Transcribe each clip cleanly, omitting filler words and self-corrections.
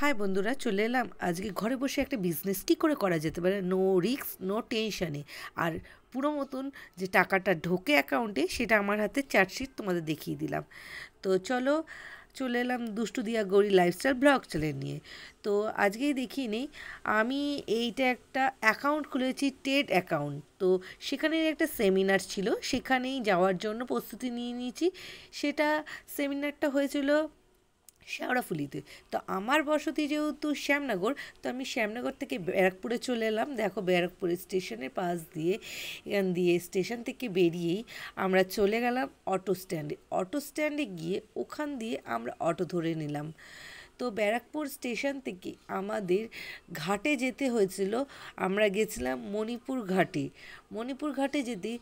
High বন্ধুরা, চলে এলাম আজকে ঘরে বসে একটা বিজনেস কী করে করা যেতে পারে, নো রিস্ক নো টেনশানে, আর পুরো মতন যে টাকাটা ঢোকে অ্যাকাউন্টে সেটা আমার হাতে চার্জশিট তোমাদের দেখিয়ে দিলাম। তো চলো, চলে এলাম দুষ্টু দিয়া গৌরী লাইফস্টাইল ব্লগ চ্যানেল নিয়ে। তো আজকেই দেখিয়ে নিই, আমি এইটা একটা অ্যাকাউন্ট খুলেছি, টেড অ্যাকাউন্ট। তো সেখানে একটা সেমিনার ছিল, সেখানেই যাওয়ার জন্য প্রস্তুতি নিয়ে নিয়েছি। সেটা সেমিনারটা হয়েছিল শেওড়াফুলিতে। তো আমার বসতি যেহেতু শ্যামনগর, তো আমি শ্যামনগর থেকে ব্যারাকপুরে চলে এলাম। দেখো, ব্যারাকপুরের স্টেশনের পাশ দিয়ে, এখান দিয়ে স্টেশন থেকে বেরিয়েই আমরা চলে গেলাম অটো স্ট্যান্ডে। অটো স্ট্যান্ডে গিয়ে ওখান দিয়ে আমরা অটো ধরে নিলাম। তো ব্যারাকপুর স্টেশন থেকে আমাদের ঘাটে যেতে হয়েছিল। আমরা গেছিলাম মণিপুর ঘাটে। মণিপুর ঘাটে যেতে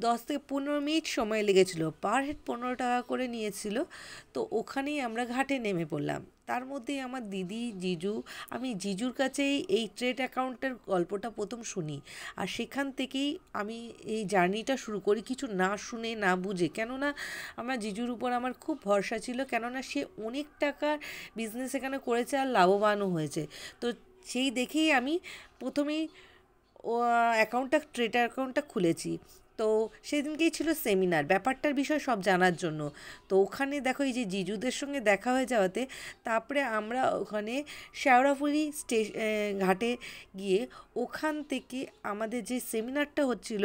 10 থেকে 15 মিনিট সময় লেগেছিল, পার হেড 15 টাকা করে নিয়েছিল। তো ওখানেই আমরা ঘাটে নেমে পড়লাম। তার মধ্যেই আমার দিদি, জিজু, আমি জিজুর কাছেই এই ট্রেড অ্যাকাউন্টের গল্পটা প্রথম শুনি। আর সেখান থেকেই আমি এই জার্নিটা শুরু করি, কিছু না শুনে না বুঝে। কেননা আমার জিজুর উপর আমার খুব ভরসা ছিল, কেননা সে অনেক টাকার বিজনেস এখানে করেছে আর লাভবানও হয়েছে। তো সেই দেখেই আমি প্রথমেই ট্রেড অ্যাকাউন্টটা খুলেছি। তো সেদিনকেই ছিল সেমিনার, ব্যাপারটার বিষয় সব জানার জন্য। তো ওখানে দেখো, এই যে জিজুদের সঙ্গে দেখা হয়ে যাওয়াতে তারপরে আমরা ওখানে শেওড়াফুলি ঘাটে গিয়ে ওখান থেকে আমাদের যে সেমিনারটা হচ্ছিল,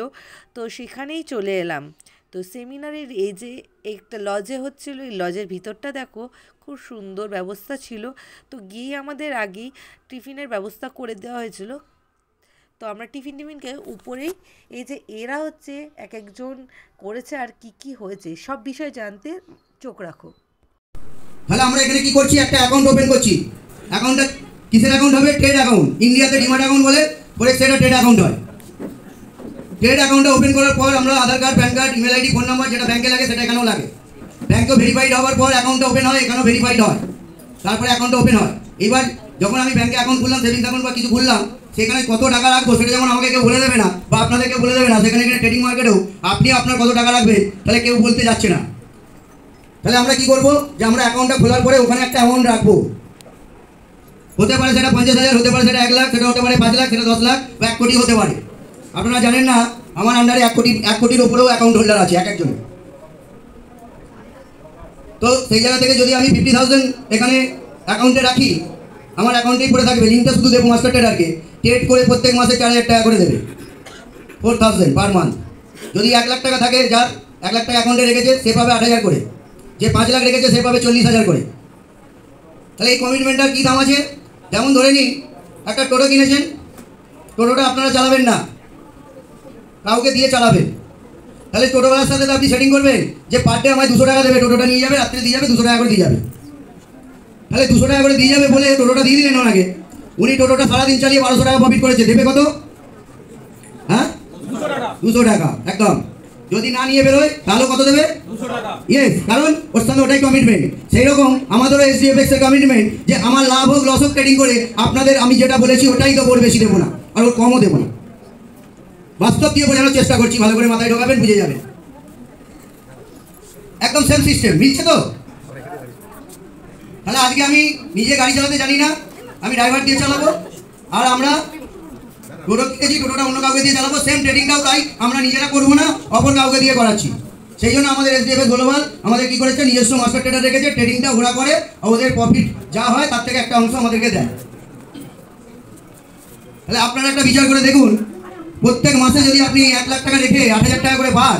তো সেখানেই চলে এলাম। তো সেমিনারের এই যে একটা লজে হচ্ছিল, এই লজের ভিতরটা দেখো, খুব সুন্দর ব্যবস্থা ছিল। তো গিয়ে আমাদের আগেই টিফিনের ব্যবস্থা করে দেওয়া হয়েছিল। তো আমরা টিফিনকে উপরেই, এই যে এরা হচ্ছে এক একজন করেছে আর কি কি হয়েছে সব বিষয় জানতে চোখ রাখো। তাহলে আমরা এখানে কি করছি, একটা অ্যাকাউন্ট ওপেন করছি। অ্যাকাউন্টটা কিসের অ্যাকাউন্ট হবে? Trade account. ইন্ডিয়াতে ডিমার্ট অ্যাকাউন্ট বলে, সেটা ট্রেড অ্যাকাউন্ট হয়। ট্রেড অ্যাকাউন্টটা ওপেন করার পর আমরা Aadhaar card, PAN card, email ID, phone number যেটা ব্যাংকে লাগে সেটা এখানেও লাগে। ব্যাংকেও ভেরিফাইড হওয়ার পর অ্যাকাউন্টটা ওপেন হয়, এখানেও ভেরিফাইড হয়, তারপরে অ্যাকাউন্টটা ওপেন হয়। এবার যখন আমি ব্যাংকে অ্যাকাউন্ট খুললাম, সেভিংস অ্যাকাউন্ট বা কিছু খুললাম, সেখানে কত টাকা রাখবো সেটা যেমন আমাকে কেউ বলে দেবে না, বা আপনাদেরকে বলে দেবে না। সেখানে ট্রেডিং মার্কেটেও আপনি আপনার কত টাকা রাখবেন তাহলে কেউ বলতে যাচ্ছে না। তাহলে আমরা কি করবো, যে আমরা অ্যাকাউন্টটা খোলার পরে ওখানে একটা অ্যামাউন্ট রাখবো। হতে পারে সেটা 50,000, হতে পারে সেটা 1 লাখ, সেটা হতে পারে 5 লাখ, সেটা 10 লাখ বা 1 কোটি হতে পারে। আপনারা জানেন না, আমার আন্ডারে 1 কোটির ওপরেও অ্যাকাউন্ট হোল্ডার আছে এক একজন। তো সেই জায়গা থেকে যদি আমি 50,000 এখানে অ্যাকাউন্টে রাখি, আমার অ্যাকাউন্টেই পড়ে থাকবে। লিঙ্কটা শুধু দেবো মাস্টার ট্রেডারকে, ট্রেড করে প্রত্যেক মাসে 4,000 টাকা করে দেবে, 4,000 পার মান্থ। যদি 1 লাখ টাকা থাকে, যার 1 লাখ টাকা অ্যাকাউন্টে রেখেছে সে পাবে 8,000 করে, যে 5 লাখ রেখেছে সে পাবে 40,000 করে। তাহলে এই কমিটমেন্টটার কী দাম আছে? যেমন ধরে নিন, একটা টোটো কিনেছেন, টোটোটা আপনারা চালাবেন না, কাউকে দিয়ে চালাবেন। তাহলে টোটোওয়ালার সাথে তো আপনি সেটিং করবেন যে পার ডে আমায় 200 টাকা দেবে, টোটোটা নিয়ে যাবে, রাত্রে দিয়ে যাবে, 200 টাকা করে দিয়ে যাবে। তাহলে 200 টাকা করে দিয়ে যাবে বলে টোটোটা দিয়ে দিলেন ওনাকে। উনি টোটোটা সারাদিন চালিয়ে 1200 টাকা প্রফিট করেছে, দেবে কত? হ্যাঁ, 200 টাকা একদম। যদি না নিয়ে বেরোয় তাহলেও কত দেবে? 200 টাকা। ইয়েস, কারণ ওর সঙ্গে ওটাই কমিটমেন্ট। সেই রকম আমাদেরও SDFX এর কমিটমেন্ট যে আমার লাভ হোক লস হোক ট্রেডিং করে আপনাদের আমি যেটা বলেছি ওটাই দেবো, ওর বেশি দেবো না আর ওর কমও দেবো না। বাস্তব দিয়ে বোঝানোর চেষ্টা করছি, ভালো করে মাথায় ঢোকাবেন, বুঝে যাবেন। একদম সেম সিস্টেম, মিলছে তো? তাহলে আজকে আমি নিজে গাড়ি চালাতে জানি না, আমি ড্রাইভার দিয়ে চালাবো। আর আমরা টোটো কিনেছি, টোটোটা অন্য কাউকে দিয়ে চালাবো। সেম ট্রেডিংটাও তাই, আমরা নিজেরা করবো না, অপর কাউকে দিয়ে করাচ্ছি। সেই জন্য আমাদের SDFX গ্লোবাল আমাদের কি করেছে, নিজস্ব মাস্টার ট্রেডার রেখেছে। ট্রেডিংটা ওরা করে, ওদের প্রফিট যা হয় তার থেকে একটা অংশ আমাদেরকে দেয়। তাহলে আপনারা একটা বিচার করে দেখুন, প্রত্যেক মাসে যদি আপনি 1 লাখ টাকা রেখে 8,000 টাকা করে পান,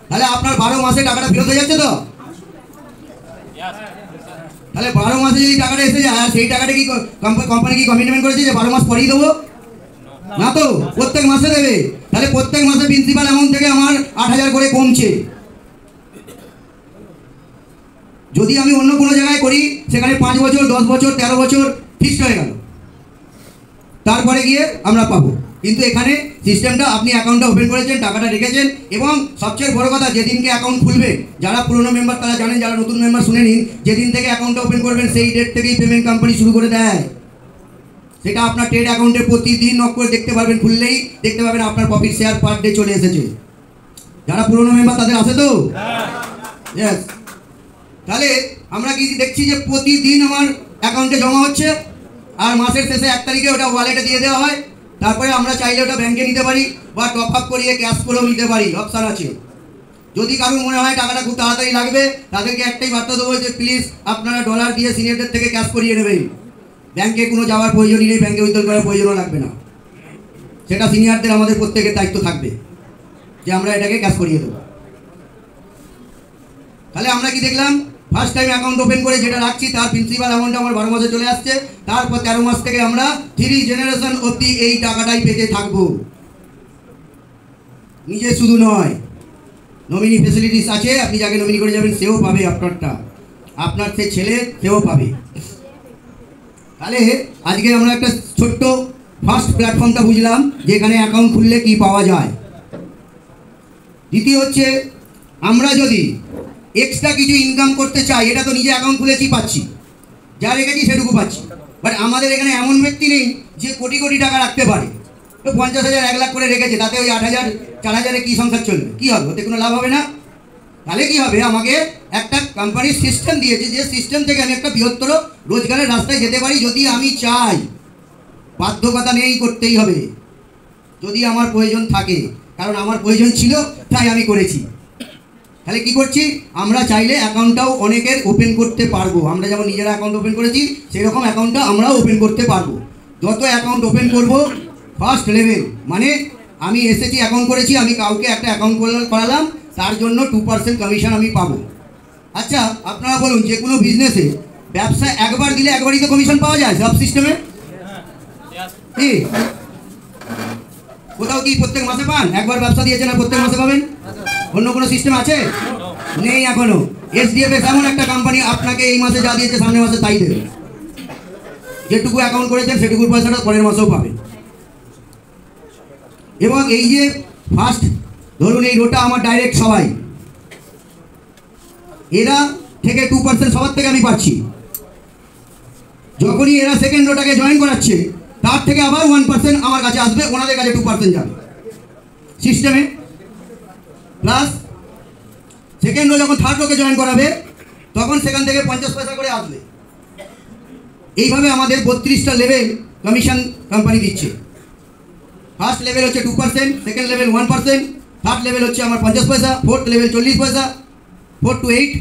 তাহলে আপনার 12 মাসে টাকাটা ফেরত হয়ে যাচ্ছে তো? তাহলে 12 মাসে যদি টাকাটা এসে যায়, আর সেই টাকাটা কি কোম্পানি কি কমিটমেন্ট করেছে যে 12 মাস পরেই দেবো? না তো, প্রত্যেক মাসে দেবে। তাহলে প্রত্যেক মাসে প্রিন্সিপাল অ্যামাউন্ট থেকে আমার 8,000 করে কমছে। যদি আমি অন্য কোনো জায়গায় করি, সেখানে 5 বছর, 10 বছর, 13 বছর ফিক্সড হয়ে গেল, তারপরে গিয়ে আমরা পাবো। কিন্তু এখানে সিস্টেমটা, আপনি অ্যাকাউন্টটা ওপেন করেছেন, টাকাটা রেখেছেন, এবং সবচেয়ে বড় কথা, যেদিনকে অ্যাকাউন্ট খুলবে, যারা পুরনো মেম্বার তারা জানেন, যারা নতুন মেম্বার শুনে নিন, যেদিন থেকে অ্যাকাউন্টটা ওপেন করবেন সেই ডেট থেকেই পেমেন্ট কোম্পানি শুরু করে দেয়। সেটা আপনার ট্রেড অ্যাকাউন্টে প্রতিদিন নক করে দেখতে পারবেন, খুললেই দেখতে পাবেন আপনার প্রফিট শেয়ার পার ডে চলে এসেছে। যারা পুরনো মেম্বার তাদের আছে তো? ইয়েস। তাহলে আমরা কি দেখছি যে প্রতিদিন আমার অ্যাকাউন্টে জমা হচ্ছে, আর মাসের শেষে 1 তারিখে ওটা ওয়ালেটে দিয়ে দেওয়া হয়। তারপরে আমরা চাইলে ওটা ব্যাংকে নিতে পারি বা টপ আপ করিয়ে ক্যাশ করেও নিতে পারি, অপশান আছে। যদি কারোর মনে হয় টাকাটা খুব তাড়াতাড়ি লাগবে, তাদেরকে একটাই বার্তা দেবো যে প্লিজ আপনারা ডলার দিয়ে সিনিয়রদের থেকে ক্যাশ করিয়ে নেবেন। ব্যাংকে কোনো যাওয়ার প্রয়োজনই নেই, ব্যাংকে উইথড্র করার প্রয়োজনও লাগবে না। সেটা সিনিয়রদের আমাদের প্রত্যেকের দায়িত্ব থাকবে যে আমরা এটাকে ক্যাশ করিয়ে দেবো। তাহলে আমরা কি দেখলাম, ফার্স্ট টাইম অ্যাকাউন্ট ওপেন করে যেটা রাখছি তার প্রিন্সিপাল অ্যামাউন্ট আমার 12 মাসে চলে আসছে। তারপর 13 মাস থেকে আমরা 3 জেনারেশন অবধি এই টাকাটাই পেতে থাকবো। নিজে শুধু নয়, নমিনি ফেসিলিটিস আছে, আপনি যাকে নমিনি করে যাবেন সেও পাবে আপনারটা, আপনার সে ছেলে সেও পাবে। তাহলে আজকে আমরা একটা ছোট্ট ফার্স্ট প্ল্যাটফর্মটা বুঝলাম যে এখানে অ্যাকাউন্ট খুললে কি পাওয়া যায়। দ্বিতীয় হচ্ছে, আমরা যদি এক্সট্রা কিছু ইনকাম করতে চাই, এটা তো নিজে অ্যাকাউন্ট খুলেছি পাচ্ছি, যা রেখেছি সেটুকু পাচ্ছি। বাট আমাদের এখানে এমন ব্যক্তি নেই যে কোটি কোটি টাকা রাখতে পারে। তো 50,000 1 লাখ করে রেখেছে, তাতে ওই 8,000 4,000-এ কী সংসার চলবে? কী হবে? ওতে কোনো লাভ হবে না। তাহলে কী হবে, আমাকে একটা কোম্পানির সিস্টেম দিয়েছে, যে সিস্টেম থেকে আমি একটা বৃহত্তর রোজগারের রাস্তায় যেতে পারি যদি আমি চাই। বাধ্যকতা নেই, করতেই হবে যদি আমার প্রয়োজন থাকে, কারণ আমার প্রয়োজন ছিল তাই আমি করেছি। তাহলে কি করছি, আমরা চাইলে অ্যাকাউন্টটাও অনেকের ওপেন করতে পারবো। আমরা যেমন নিজেরা অ্যাকাউন্ট ওপেন করেছি সেরকম অ্যাকাউন্টটা আমরাও ওপেন করতে পারবো। যত অ্যাকাউন্ট ওপেন করব ফার্স্ট লেভেল, মানে আমি এসেছি অ্যাকাউন্ট করেছি, আমি কাউকে একটা অ্যাকাউন্ট করালাম, তার জন্য 2% কমিশন আমি পাবো। আচ্ছা আপনারা বলুন, যে কোনো বিজনেসে ব্যবসা একবার দিলে একবারই তো কমিশন পাওয়া যায় সব সিস্টেমে? কি কোথাও কি প্রত্যেক মাসে পান? একবার ব্যবসা দিয়েছেন আর প্রত্যেক মাসে পাবেন? অন্য কোনো সিস্টেম আছে? নেই এখনো। SDFX এমন একটা কোম্পানি, আপনাকে এই মাসে যা দিয়েছে সামনের মাসে তাই দেবে। যেটুকু অ্যাকাউন্ট করেছেন সেটুকুর পয়সাটা পরের মাসেও পাবেন। এবং এই যে ফার্স্ট ধরুন এই রোটা আমার ডাইরেক্ট সবাই, এরা থেকে 2% সবার থেকে আমি পাচ্ছি। যখনই এরা সেকেন্ড রোটাকে জয়েন করাচ্ছে তার থেকে আবার 1% আমার কাছে আসবে, ওনাদের কাছে 2% যাবে সিস্টেমে। প্লাস সেকেন্ড রো যখন থার্ড রোকে জয়েন করাবে তখন সেখান থেকে 50 পয়সা করে আসবে। এইভাবে আমাদের 32টা লেভেল কমিশন কোম্পানি দিচ্ছে। ফার্স্ট লেভেল হচ্ছে 2%, সেকেন্ড লেভেল 1%, থার্ড লেভেল হচ্ছে আমার 50 পয়সা, ফোর্থ লেভেল 40 পয়সা, 4 to 8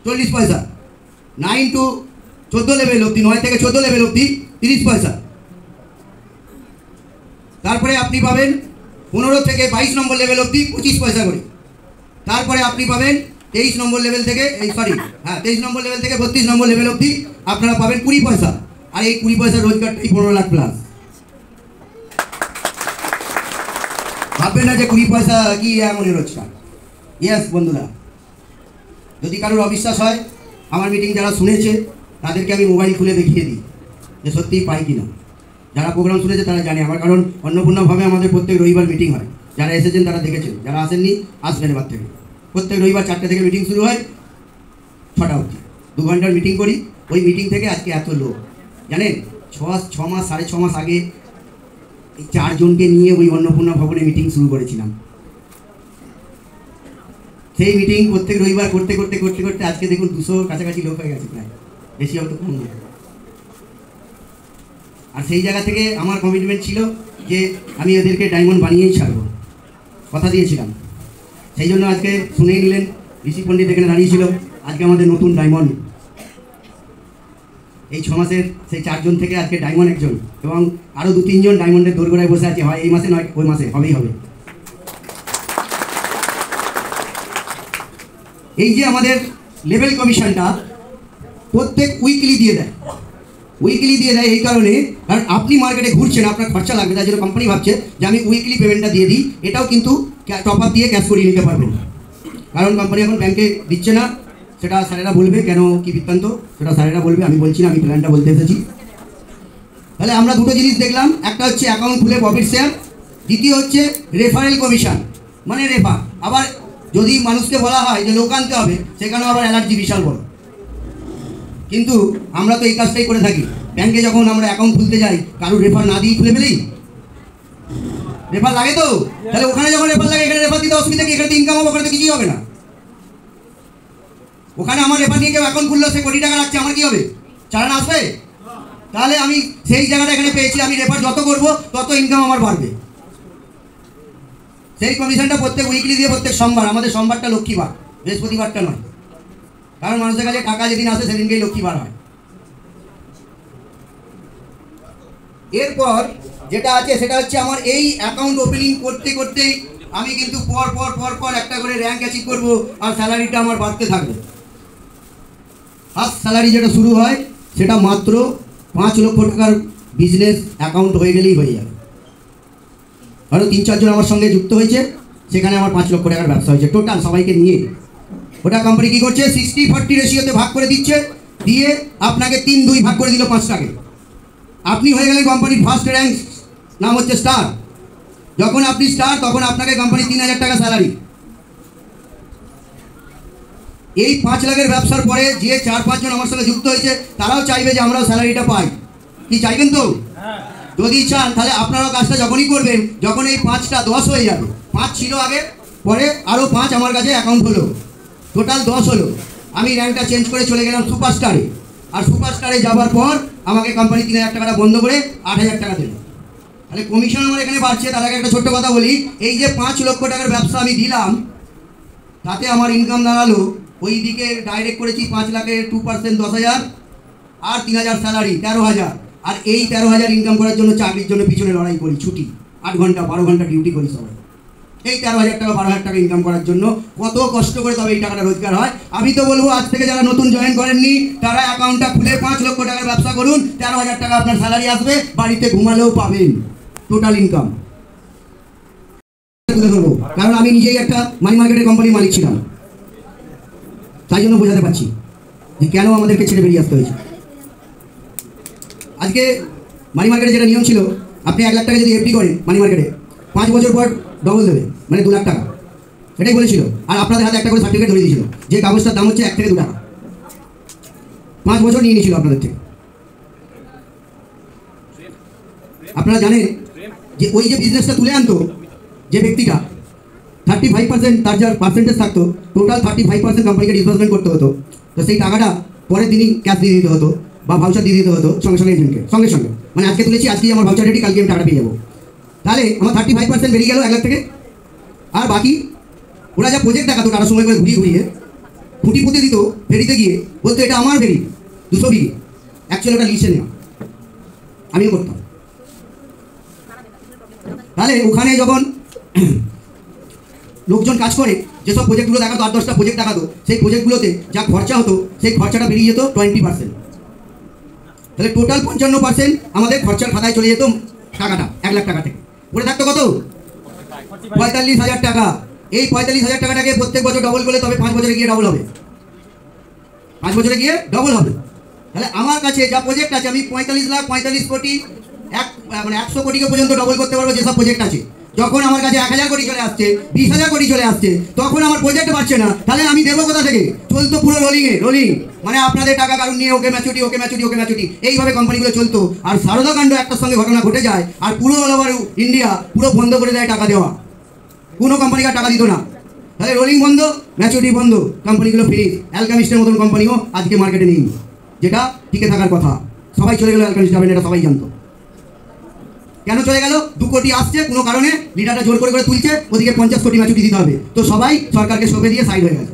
40 পয়সা, 9 to 14 লেভেল অবধি, 9 থেকে 14 লেভেল অবধি 30 পয়সা। তারপরে আপনি পাবেন 15 থেকে 22 নম্বর লেভেল অবধি 25 পয়সা করে। তারপরে আপনি পাবেন 23 নম্বর লেভেল থেকে 23 নম্বর লেভেল থেকে 32 নম্বর লেভেল অবধি আপনারা পাবেন 20 পয়সা। আর এই 20 পয়সা রোজগারটাই 15 লাখ প্লাস। ভাববেন না যে 20 পয়সা কি এমন রোজগার। ইয়েস বন্ধুরা, যদি কারোর অবিশ্বাস হয়, আমার মিটিং যারা শুনেছে তাদেরকে আমি মোবাইল খুলে দেখিয়ে দিই যে সত্যিই পাই কিনা। যারা প্রোগ্রাম শুনেছে তারা জানে আমার, কারণ অন্নপূর্ণভাবে আমাদের প্রত্যেক রবিবার মিটিং হয়। যারা এসেছেন তারা দেখেছেন, যারা আসেননি আসবেন এবার থেকে। প্রত্যেক রবিবার 4টে থেকে মিটিং শুরু হয় 6টা অবধি, 2 ঘন্টার মিটিং করি। ওই মিটিং থেকে আজকে এত লোক জানেন। 6 মাস 6.5 মাস আগে এই 4 জনকে নিয়ে ওই অন্নপূর্ণা ভবনে মিটিং শুরু করেছিলাম। সেই মিটিং প্রত্যেক রবিবার করতে করতে করতে করতে আজকে দেখুন 200 কাছাকাছি লোক হয়ে গেছে, প্রায়, বেশি হয়তো কম নেই। আর সেই জায়গা থেকে আমার কমিটমেন্ট ছিল যে আমি ওদেরকে ডায়মন্ড বানিয়েই ছাড়বো, কথা দিয়েছিলাম। সেই জন্য আজকে শুনেই নিলেন, ঋষি পণ্ডিত এখানে দাঁড়িয়েছিল। আজকে আমাদের নতুন ডায়মন্ড, এই 6 মাসের সেই 4 জন থেকে আজকে ডায়মন্ড একজন, এবং আরও 2-3 জন ডায়মন্ডের দোরগোড়ায় বসে আছে। হয় এই মাসে নয় ওই মাসে, হবেই হবে। এই যে আমাদের লেভেল কমিশনটা প্রত্যেক উইকলি দিয়ে দেয়, এই কারণে, কারণ আপনি মার্কেটে ঘুরছেন, আপনার খরচা লাগবে, তার জন্য কোম্পানি ভাবছে যে আমি উইকলি পেমেন্টটা দিয়ে দিই। এটাও কিন্তু টপ আপ দিয়ে ক্যাশ করিয়ে নিতে পারবেন, কারণ কোম্পানি এখন ব্যাংকে দিচ্ছে না। সেটা স্যারেরা বলবে কেন, কি বৃত্তান্ত, সেটা স্যারেরা বলবে, আমি বলছি না, আমি প্ল্যানটা বলতে এসেছি। তাহলে আমরা দুটো জিনিস দেখলাম, একটা হচ্ছে অ্যাকাউন্ট খুলে প্রফিট শেয়ার, দ্বিতীয় হচ্ছে রেফারেল কমিশন, মানে রেফার। আবার যদি মানুষকে বলা হয় যে লোক আনতে হবে, সেখানেও আবার অ্যালার্জি বিশাল বড়। কিন্তু আমরা তো এই কাজটাই করে থাকি। ব্যাংকে যখন আমরা অ্যাকাউন্ট খুলতে যাই, কারোর রেফার না দিয়ে খুলে ফেলি, রেফার লাগে তো। তাহলে ওখানে যখন রেফার লাগে, এখানে রেফার দিতে অসুবিধা কি? এখানে তো ইনকাম হবে, ওখানে তো কিছুই হবে না। ওখানে আমার রেফার নিয়ে কেউ অ্যাকাউন্ট খুললো, সে কোটি টাকা রাখছে, আমার কি হবে? চালান আসবে? তাহলে আমি সেই জায়গাটা এখানে পেয়েছি, আমি রেফার যত করব তত ইনকাম আমার বাড়বে। সেই কমিশনটা প্রত্যেক উইকলি দিয়ে প্রত্যেক সোমবার, আমাদের সোমবারটা লক্ষ্মীবার, বৃহস্পতিবারটা নয়, কারণ মানুষের কাছে টাকা যেদিন আসে সেদিনকেই লক্ষ্মীবার হয়। এরপর যেটা আছে সেটা হচ্ছে আমার এই অ্যাকাউন্ট ওপেনিং করতে করতেই আমি কিন্তু পর পর পর পর একটা করে র্যাঙ্ক অ্যাচিভ করবো, আর স্যালারিটা আমার বাড়তে থাকবে। ফার্স্ট স্যালারি যেটা শুরু হয় সেটা মাত্র 5 লক্ষ টাকার বিজনেস অ্যাকাউন্ট হয়ে গেলেই হয়ে যাবে। হয়তো 3-4 জন আমার সঙ্গে যুক্ত হয়েছে, সেখানে আমার 5 লক্ষ টাকার ব্যবসা হয়েছে টোটাল সবাইকে নিয়ে। ওটা কোম্পানি কী করছে, 60-40 রেশিওতে ভাগ করে দিচ্ছে, দিয়ে আপনাকে 3-2 ভাগ করে দিল 5 টাকা। আপনি হয়ে গেলেন কোম্পানির ফার্স্ট র্যাঙ্ক, নাম হচ্ছে স্টার। যখন আপনি স্টার তখন আপনাকে কোম্পানি 3000 টাকা স্যালারি। এই 5 লাখের ব্যবসার পরে যে 4-5 জন আমার সঙ্গে যুক্ত হয়েছে তারাও চাইবে যে আমরাও স্যালারিটা পাই। কি চাইবেন তো? যদি চান তাহলে আপনারাও কাজটা যখনই করবেন, যখন এই 5টা 10 হয়ে যাবে, 5 ছিল আগে, পরে আরও 5 আমার কাছে অ্যাকাউন্ট হলো, টোটাল 10 হলো। আমি র্যাঙ্কটা চেঞ্জ করে চলে গেলাম সুপারস্টারে, আর সুপারস্টারে যাওয়ার পর আমাকে কোম্পানি 3000 টাকাটা বন্ধ করে 8000 টাকা দিল। তাহলে কমিশন আমার এখানে বাড়ছে। তার আগে একটা ছোট্ট কথা বলি, এই যে 5 লক্ষ টাকার ব্যবসা আমি দিলাম, তাতে আমার ইনকাম দাঁড়ালো, ওই দিকে ডাইরেক্ট করেছি 5 লাখের 2% 10,000, আর 3000 স্যালারি 13,000। আর এই 13,000 ইনকাম করার জন্য চাকরির জন্য পিছনে লড়াই করি, ছুটি 8 ঘন্টা 12 ঘন্টা ডিউটি করি সবাই। এই 13,000 টাকা 12,000 টাকা ইনকাম করার জন্য কত কষ্ট করে তবে এই টাকাটা রোজগার হয়। আমি তো বলবো আজ থেকে যারা নতুন জয়েন করেননি তারা অ্যাকাউন্টটা খুলে 5 লক্ষ টাকার ব্যবসা করুন, 13,000 টাকা আপনার স্যালারি আসবে, বাড়িতে ঘুমালেও পাবেন টোটাল ইনকাম। কারণ আমি নিজেই একটা মানি মার্কেটের কোম্পানির মালিক ছিলাম, তাই জন্য বোঝাতে পারছি যে কেন আমাদেরকে ছেড়ে বেরিয়ে আসতে হয়েছে। আজকে মানি মার্কেটে যেটা নিয়ম ছিল, আপনি 1 লাখ টাকা যদি এফডি করেন মানি মার্কেটে, 5 বছর পর ডবল দেবে, মানে 2 লাখ টাকা, এটাই বলেছিল। আর আপনাদের হাতে একটা করে সার্টিফিকেট ধরে দিয়েছিল, যে কাগজটার দাম হচ্ছে 1 থেকে 2 টাকা। 5 বছর নিয়ে নিয়েছিল আপনাদের থেকে। আপনারা জানেন যে ওই যে বিজনেসটা তুলে আনতো যে ব্যক্তিটা, 35% তার যার পার্সেন্টেজ থাকতো, টোটাল 35% কোম্পানিকে ডিসবার্সমেন্ট করতে হতো। তো সেই টাকাটা পরের দিনই ক্যাশ দিয়ে দিতে হতো বা ভাউচার দিয়ে দিতে হতো সঙ্গে সঙ্গে এজেন্টকে, সঙ্গে সঙ্গে। মানে আজকে তুলেছি, আজকেই আমার ভাউচার রেডি, কালকে আমি টাকাটা পেয়ে যাবো। তাহলে আমার 35% বেরিয়ে গেল 1 লাখ থেকে। আর বাকি ওরা যা প্রজেক্ট দেখাতো টাটার সময় করে ঘুরিয়ে ঘুরিয়ে খুঁটি পুঁতে দিত ফেরিতে গিয়ে, বলতো এটা আমার ফেরি 200 বিঘে, অ্যাকচুয়ালি ওটা লিসে নেওয়া, আমিও করতাম। তাহলে ওখানে যখন লোকজন কাজ করে, যেসব প্রজেক্টগুলো দেখাতো, 8-10টা প্রজেক্ট দেখাতো, সেই প্রজেক্টগুলোতে যা খরচা হতো সেই খরচাটা বেরিয়ে যেত 20%। তাহলে টোটাল 55% আমাদের খরচার খাতায় চলে যেত টাকাটা 1 লাখ টাকা থেকে। পড়ে থাকতো কত? 45,000 টাকা। এই 45,000 টাকাটাকে প্রত্যেক বছর ডবল করলে তবে 5 বছরে গিয়ে ডবল হবে, 5 বছরে গিয়ে ডবল হবে। তাহলে আমার কাছে যা প্রজেক্ট আছে, আমি 45 লাখ 45 কোটি মানে 100 কোটিকে পর্যন্ত ডবল করতে পারবো যেসব প্রজেক্ট আছে। যখন আমার কাছে 1,000 কোটি চলে আসছে, 20,000 কোটি চলে আসছে, তখন আমার প্রজেক্ট বাড়ছে না, তাহলে আমি দেবো কোথা থেকে? চলতো পুরো রোলিং, মানে আপনাদের টাকা কারণ নিয়ে ওকে ম্যাচুরিটি, ওকে ম্যাচুরিটি, ওকে ম্যাচুরিটি, এইভাবে কোম্পানিগুলো চলতো। আর সারদা কাণ্ড একটার সঙ্গে ঘটনা ঘটে যায়, আর পুরো অল ওভার ইন্ডিয়া পুরো বন্ধ করে দেয় টাকা দেওয়া, কোনো কোম্পানিকে টাকা দিত না। তাহলে রোলিং বন্ধ, ম্যাচুরিটি বন্ধ, কোম্পানিগুলো ফিনিশ। অ্যালকেমিস্টের মতন কোম্পানিও আজকে মার্কেটে নেই, যেটা টিকে থাকার কথা। সবাই চলে গেল অ্যালকেমিস্ট যাবেন, এটা সবাই জানতো। কেন চলে গেল? 2 কোটি আসছে কোনো কারণে, লিডারটা জোর করে তুলছে, ওদিকে 50 কোটি ম্যাচুরিটি দিতে হবে, তো সবাই সরকারকে সঁপে দিয়ে সাইড হয়ে গেছে।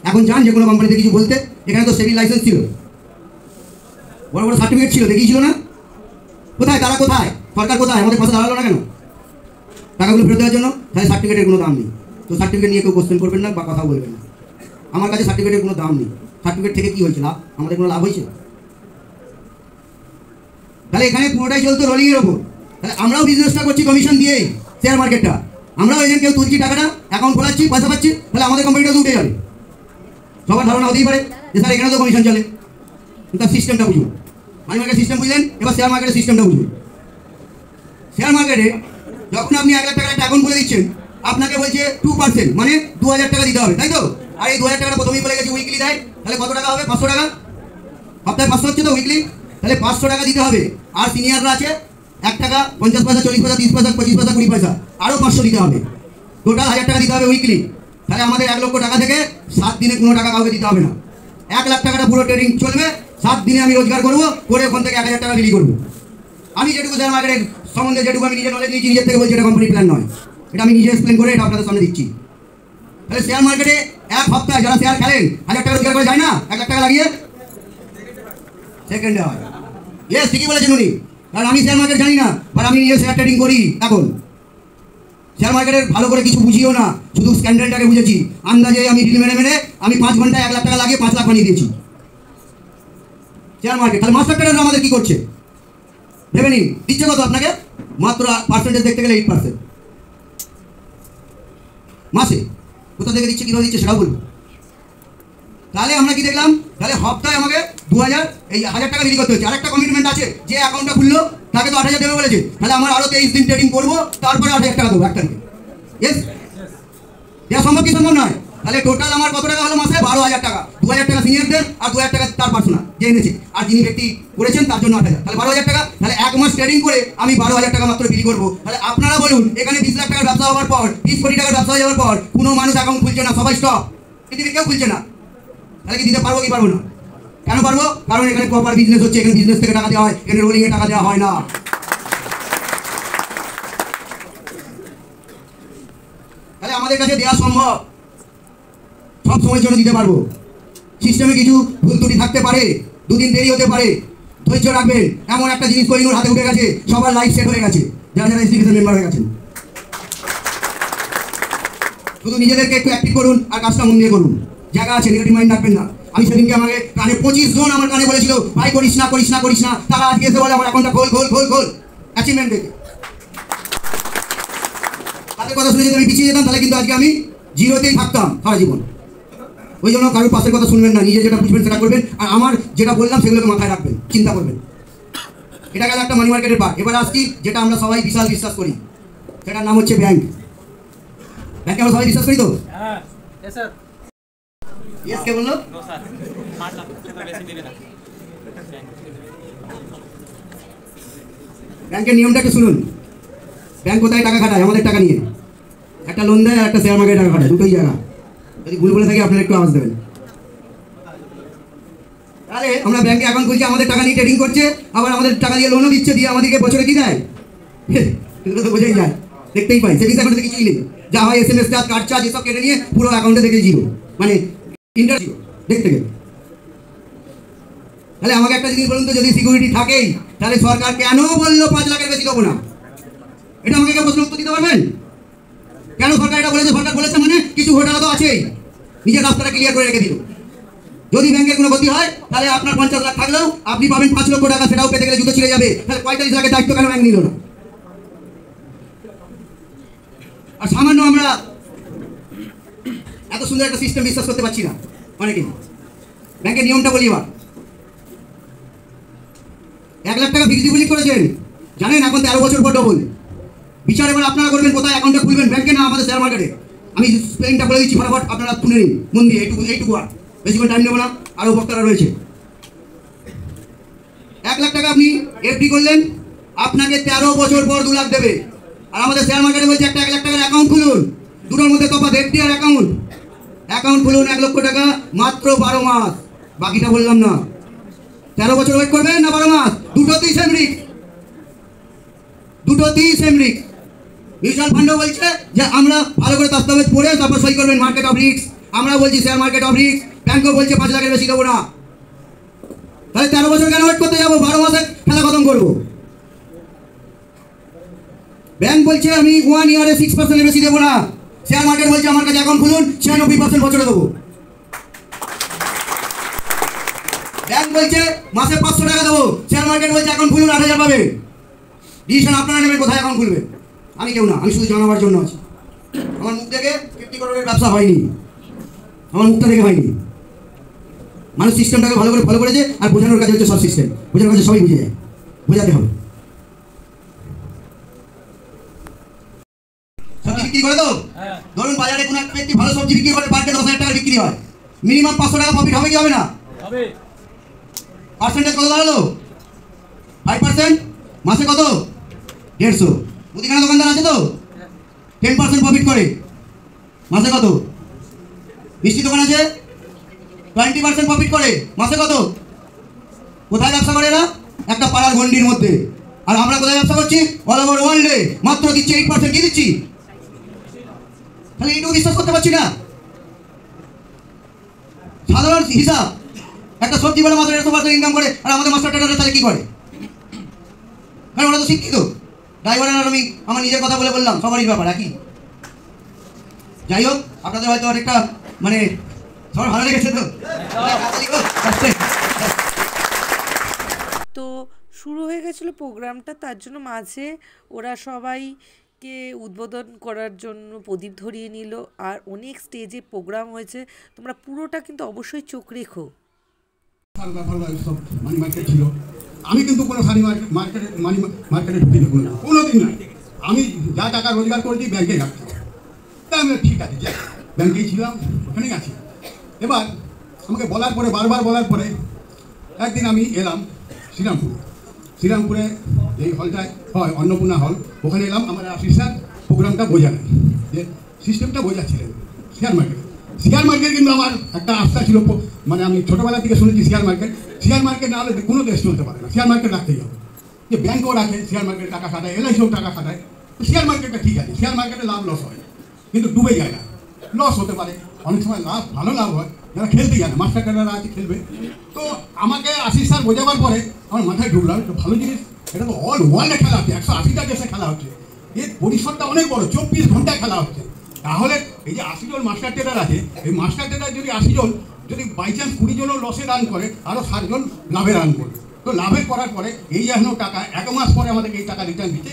এখন যান যে কোনো কোম্পানিতে কিছু বলতে, এখানে তো সেভিং লাইসেন্স ছিল, বড় বড় সার্টিফিকেট ছিল, দেখিয়েছিল না? কোথায় তারা? কোথায় সরকার? কোথায় আমাদের পাশে দাঁড়ালো না কেন টাকাগুলো ফেরত দেওয়ার জন্য? তাহলে সার্টিফিকেটের কোনো দাম নেই। তো সার্টিফিকেট নিয়ে কেউ কোশ্চেন করবেন না বা কথা বলবেন না। আমার কাছে সার্টিফিকেটের কোনো দাম নেই। সার্টিফিকেট থেকে কী হয়েছে? লাভ? আমাদের কোনো লাভ হয়েছে? তাহলে এখানে পুরোটাই চলতো রোলিংয়ের ওপর। তাহলে আমরাও বিজনেসটা করছি কমিশন দিয়েই, শেয়ার মার্কেটটা আমরাও এজেন্ট কেউ তুলছি, টাকাটা অ্যাকাউন্ট খোলাচ্ছি, পয়সা পাচ্ছি, তাহলে আমাদের কোম্পানিটা তো উঠে যাবে। সবার ধারণা হতেই পারে যে স্যার এখানে তো কমিশন চলে, তার সিস্টেমটা বুঝুন। মানি মার্কেট সিস্টেম বুঝলেন, এবার শেয়ার মার্কেটের সিস্টেমটা বুঝুন। শেয়ার মার্কেটে যখন আপনি 1 লাখ টাকার একটা অ্যাকাউন্ট খুলে দিচ্ছেন, আপনাকে বলছে 2%, মানে 2,000 টাকা দিতে হবে, তাই তো? আর এই 2,000 টাকাটা প্রথমেই বলে গেছে উইকলি দেয়, তাহলে কত টাকা হবে? 500 টাকা। সপ্তাহে 500 হচ্ছে তো উইকলি, তাহলে 500 টাকা দিতে হবে। আর সিনিয়ররা আছে 1 টাকা, 50 পয়সা, 40 পয়সা, 30 পয়সা, 25 পয়সা, 20 পয়সা, আরও 500 দিতে হবে। টোটাল 1,000 টাকা দিতে হবে উইকলি। তাহলে আমাদের 1 লক্ষ টাকা থেকে 7 দিনে কোনো টাকা কাউকে দিতে হবে না। 1 লাখ টাকাটা পুরো ট্রেডিং চলবে, 7 দিনে আমি রোজগার করবো, করে ওখান থেকে 1000 টাকা বিলি করবো। আমি যেটুকু শেয়ার মার্কেটের সম্বন্ধে যেটুকু আমি নিজের নলেজ নিয়েছি, নিজের থেকে বলছি, এটা কোম্পানি প্ল্যান নয়, এটা আমি নিজে এক্সপ্লেন করে এটা আপনাদের সামনে দিচ্ছি। তাহলে শেয়ার মার্কেটে এক সপ্তাহে যারা শেয়ার খেলেন 1000 টাকা রোজগার করা যায় না? 1 লাখ টাকা লাগিয়ে সেকেন্ডে হয়। ইয়েস, ঠিকই বলেছেন উনি, কারণ আমি শেয়ার মার্কেট জানি না, আর আমি নিজে শেয়ার ট্রেডিং করি। এখন শেয়ার মার্কেটের ভালো করে কিছু বুঝিও না, শুধু স্ক্যান্ডেলটাকে বুঝেছি। আন্দাজে আমি ঢিল মেরে মেরে আমি 5 ঘন্টায় 1 লাখ টাকা লাগিয়ে 5 লাখ বানিয়ে দিয়েছি শেয়ার মার্কেট। তাহলে মাস্টার ট্রেডাররা আমাদের কি করছে ভেবে নিন। দিচ্ছে কত আপনাকে? মাত্র পার্সেন্টেজ দেখতে গেলে 8% মাসে। কোথা থেকে দিচ্ছে, কীভাবে দিচ্ছে সেটাও বলবো। তাহলে আমরা কি দেখলাম? তাহলে হপ্তায় আমাকে 1000 টাকা বিলি করতে হচ্ছে। আরেকটা কমিটমেন্ট আছে, যে অ্যাকাউন্টটা খুললো তাকে তো 8000 দেবে বলেছে, তাহলে আমার আরও 23 দিন ট্রেডিং করবো, তারপরে 8000 টাকা দেবো 1 তারিখে। ইয়েস, দেওয়া সম্ভব কি সম্ভব নয়? তাহলে টোটাল আমার কত টাকা হলো মাসে? 12000 টাকা। 2000 টাকা সিনিয়রদের আর 2000 টাকা তার পার্সোনাল যে এনেছে, আর যিনি ব্যক্তি করেছেন তার জন্য 8000, তাহলে 12000 টাকা। তাহলে 1 মাস ট্রেডিং করে আমি 12000 টাকা মাত্র বিলি করবো। তাহলে আপনারা বলুন, এখানে 20 লাখ টাকার ব্যবসা হওয়ার পর, 20 কোটি টাকার ব্যবসা হয়ে যাওয়ার পর কোনো মানুষ অ্যাকাউন্ট খুলছে না, সবাই স্টপ, পৃথিবীর কেউ খুলছে না। তাহলে কি দিতে পারবো কি পারবো না? কেন পারবো? কারণ এখানে প্রপার বিজনেস হচ্ছে, এখানে বিজনেস থেকে টাকা দেওয়া হয়, এখানে রোলিংয়ে টাকা দেওয়া হয় না। তাহলে আমাদের কাছে দেওয়া সম্ভব, সব সময়ের জন্য দিতে পারবো। সিস্টেমে কিছু ভুল ত্রুটি থাকতে পারে, 2 দিন দেরি হতে পারে, ধৈর্য রাখবেন। এমন একটা জিনিস কোহিনুর হাতে উঠে গেছে, সবার লাইফ সেট হয়ে গেছে, যারা যারা এসডিকেসের মেম্বার হয়ে গেছেন। শুধু নিজেদেরকে একটু অ্যাক্টিভ করুন আর কাজটা মন দিয়ে করুন। জায়গা আছে, নেগেটিভ মাইন্ড রাখবেন না। আমি সেদিনকে আমাকে কানে 25 জন আমার কানে বলেছিল, ভাই করিস না করিস না করিস না। তারা আজকে এসে বলে আমার অ্যাকাউন্টটা খোল খোল খোল খোল, অ্যাচিভমেন্ট দেখে। তাদের কথা শুনে যদি আমি পিছিয়ে যেতাম, তাহলে কিন্তু আজকে আমি জিরোতেই থাকতাম সারা জীবন। ওই জন্য কারোর পাশের কথা শুনবেন না, নিজে যেটা বুঝবেন সেটা করবেন, আর আমার যেটা বললাম সেগুলোকে মাথায় রাখবেন, চিন্তা করবেন। এটা গেল একটা মানি মার্কেটের পার্ট। এবার আসছি যেটা আমরা সবাই বিশাল বিশ্বাস করি, সেটার নাম হচ্ছে ব্যাংক। ব্যাংকে আমরা সবাই বিশ্বাস করি তো? হ্যাঁ স্যার। ইয়েস, কে বললো? নো স্যার, 5 লাখ টাকা বেশি দিবে না। ব্যাংকের নিয়মটা একটু শুনুন। ব্যাংক কোথায় টাকা খাটায়? আমাদের টাকা নিয়ে। একটা লোন দেয় আর একটা শেয়ার মার্কেটে টাকা খাটায়, দুটোই জায়গা। যদি ভুল বলে থাকি আপনারা একটু আওয়াজ দেবেন। তাহলে আমরা ব্যাংকে অ্যাকাউন্ট খুলছি, আমাদের টাকা নিয়ে ট্রেডিং করছে, আবার আমাদের টাকা দিয়ে লোনও দিচ্ছে, দিয়ে আমাদেরকে বছরে কি দেয় এগুলো তো বোঝাই যায়, দেখতেই পাই। সেভিংস অ্যাকাউন্টে কিছুই নেই, যা হয় SMS চার্জ, কার্ড চার্জ এসব কেটে নিয়ে পুরো অ্যাকাউন্টে থেকে জিরো, মানে ইন্টারেস্ট জিরো দেখতে গেলে। তাহলে আমাকে একটা জিনিস বলুন তো, যদি সিকিউরিটি থাকেই তাহলে সরকার কেন বললো 5 লাখের বেশি দেবো না? এটা আমাকে কেউ প্রশ্ন উত্তর দিতে পারবেন? কেন সরকার এটা বলেছে? সরকার বলেছে মানে কিছু ঘোটালা তো আছেই, নিজের রাস্তাটা ক্লিয়ার করে রেখে দিল। যদি ব্যাংকের কোনো ক্ষতি হয়, তাহলে আপনার 50 লাখ থাকলেও আপনি পাবেন 5 লক্ষ টাকা, সেটাও পেতে গেলে জুতো ছিঁড়ে যাবে। তাহলে 45 লাখের দায়িত্ব কেন ব্যাংক নিল না? আর সামান্য আমরা এত সুন্দর একটা সিস্টেম বিশ্বাস করতে পারছি না অনেকে। ব্যাংকের নিয়মটা বলি এবার। 1 লাখ টাকা ফিক্সড ডিপোজিট করেছেন, জানেন এখন 13 বছর পর ডবল। বিচার এবার আপনারা করবেন, কোথায় অ্যাকাউন্টটা খুলবেন, ব্যাংকে না আমাদের শেয়ার মার্কেটে। আমি স্পেলিংটা বলে দিচ্ছি ফটাফট, আপনারা শুনে নিন মন দিয়ে, এইটুকু আর বেশিক্ষণ টাইম নেবো না, আরও বক্তারা রয়েছে। 1 লাখ টাকা আপনি এফডি করলেন, আপনাকে 13 বছর পর 2 লাখ দেবে। আর আমাদের শেয়ার মার্কেটে বলছে একটা 1 লাখ টাকার অ্যাকাউন্ট খুলুন, দুটোর মধ্যে তফাৎ এফডি আর অ্যাকাউন্ট। অ্যাকাউন্ট খুলুন 1 লক্ষ টাকা, মাত্র 12 মাস, বাকিটা বললাম না। 13 বছর ওয়েট করবেন না 12 মাস, দুটোতেই সেম রিস্ক, দুটোতেই সেম রিস্ক। মিউচুয়াল ফান্ডও বলছে যে আমরা ভালো করে দস্তাবেজ পড়ে তারপর সই করবেন, মার্কেট অফ রিস্ক। আমরা বলছি শেয়ার মার্কেট অফ রিস্ক। ব্যাংকও বলছে 5 লাখের বেশি দেবো না। তাহলে 13 বছর কেন ওয়েট করতে যাবো? 12 মাসে খেলা খতম করবো। ব্যাংক বলছে আমি 1 ইয়ারে 6% বেশি দেবো না। শেয়ার মার্কেট বলছে আমার কাছে অ্যাকাউন্ট খুলুন, 96% বছরে দেবো। ব্যাংক বলছে মাসে 500 টাকা দেবো, শেয়ার মার্কেট বলছে অ্যাকাউন্ট খুলুন 8000 পাবে। ডিসিশন আপনারা নেবেন কোথায় অ্যাকাউন্ট খুলবেন। আমি কেউ না, আমি শুধু জানাবার জন্য আছি। আমার মুখ থেকে 50 করোড়ের ব্যবসা হয়নি, আমার মুখটা দেখে হয়নি। মানুষ সিস্টেমটাকে ভালো করে ফলো করেছে, আর বোঝানোর কাছে হচ্ছে সব সিস্টেম। বোঝানোর কাছে সবাই বুঝে যায়, বোঝাতে হবে। সবজি বিক্রি করে তো, ধরুন বাজারে কোনো একটা ব্যক্তি ভালো সবজি বিক্রি করে, পার ডে 10,000 টাকা বিক্রি হয়, মিনিমাম 500 টাকা প্রফিট হবে কি হবে না? হবে। পার্সেন্টেজ কত দাঁড়ালো? 5%, মাসে কত? 150। মুদিখানা দোকানদার আছে তো, 10% প্রফিট করে, মাসে কত? মিষ্টি দোকান আছে 20% প্রফিট করে, মাসে কত? কোথায় ব্যবসা করে এরা? একটা পাড়ার গন্ডির মধ্যে। আর আমরা কোথায় ব্যবসা করছি? অল ওভার ওয়ার্ল্ডে মাত্র দিচ্ছি 8%। কি দিচ্ছি? তাহলে এইটুকু বিশ্বাস করতে পারছি না। সাধারণ হিসাব, একটা সবজিওয়ালা মাত্র 100% ইনকাম করে, আর আমাদের মাস্টার ট্রেডাররা তাহলে কি করে? কারণ ওরা তো শিক্ষিত। ড্রাইভারের আর আমি আমার নিজের কথা বলে বললাম, সবারই ব্যাপার একই। যাই হোক, আপনাদের হয়তো অনেকটা মানে সবার ভালো লেগেছে তো। তো শুরু হয়ে গেছিলো প্রোগ্রামটা, তার জন্য মাঝে ওরা সবাইকে উদ্বোধন করার জন্য প্রদীপ ধরিয়ে নিল, আর অনেক স্টেজে প্রোগ্রাম হয়েছে। তোমরা পুরোটা কিন্তু অবশ্যই চোখ রেখো। সব মানি মার্কেট ছিল। আমি কিন্তু কোনো শাড়ি মার্কেটে ঢুকিনি কোনো দিন না। আমি যা টাকা রোজগার করেছি ব্যাংকে রাখতাম। তা আমি ঠিক আছে, যাই ব্যাংকেই ছিলাম, ওখানেই আছি। এবার আমাকে বলার পরে, বারবার বলার পরে একদিন আমি এলাম শ্রীরামপুরে এই হলটায় হয় অন্নপূর্ণা হল, ওখানে এলাম। আমার অফিসার প্রোগ্রামটা বোঝালেন, যে সিস্টেমটা বোঝাচ্ছিলেন শেয়ার মার্কেট কিন্তু আমার একটা আস্থা ছিল। মানে আমি ছোটোবেলা থেকে শুনেছি শেয়ার মার্কেট না হলে কোনো দেশ চলতে পারে না। শেয়ার মার্কেট রাখতেই হবে। যে ব্যাংকও রাখে, শেয়ার মার্কেট টাকা খাটায়, এলআইসিও টাকা খাটায়। শেয়ার মার্কেটটা ঠিক আছে, শেয়ার মার্কেটে লাভ লস হয়, কিন্তু ডুবে যায় না। লস হতে পারে, অনেক সময় লাভ, ভালো লাভ হয়। যারা খেলতে জানে, মাস্টার ট্রেডাররা আছে খেলবে। তো আমাকে আশিস স্যার বোঝাবার পরে আমার মাথায় ঢুকলাম, একটু ভালো জিনিস, এটা তো অল ওয়ার্ল্ডে খেলা হচ্ছে, 180টা দেশে খেলা হচ্ছে। এর পরিসরটা অনেক বড়, 24 ঘন্টায় খেলা হচ্ছে। তাহলে এই যে 80 জন মাস্টার ট্রেডার আছে, এই মাস্টার ট্রেডার যদি 80 জন যদি বাই চান্স 20 জনও লসে রান করে, আরও 60 জন লাভে রান করবে। তো লাভের করার পরে এই যেন টাকা 1 মাস পরে আমাদেরকে এই টাকা রিটার্ন দিচ্ছে,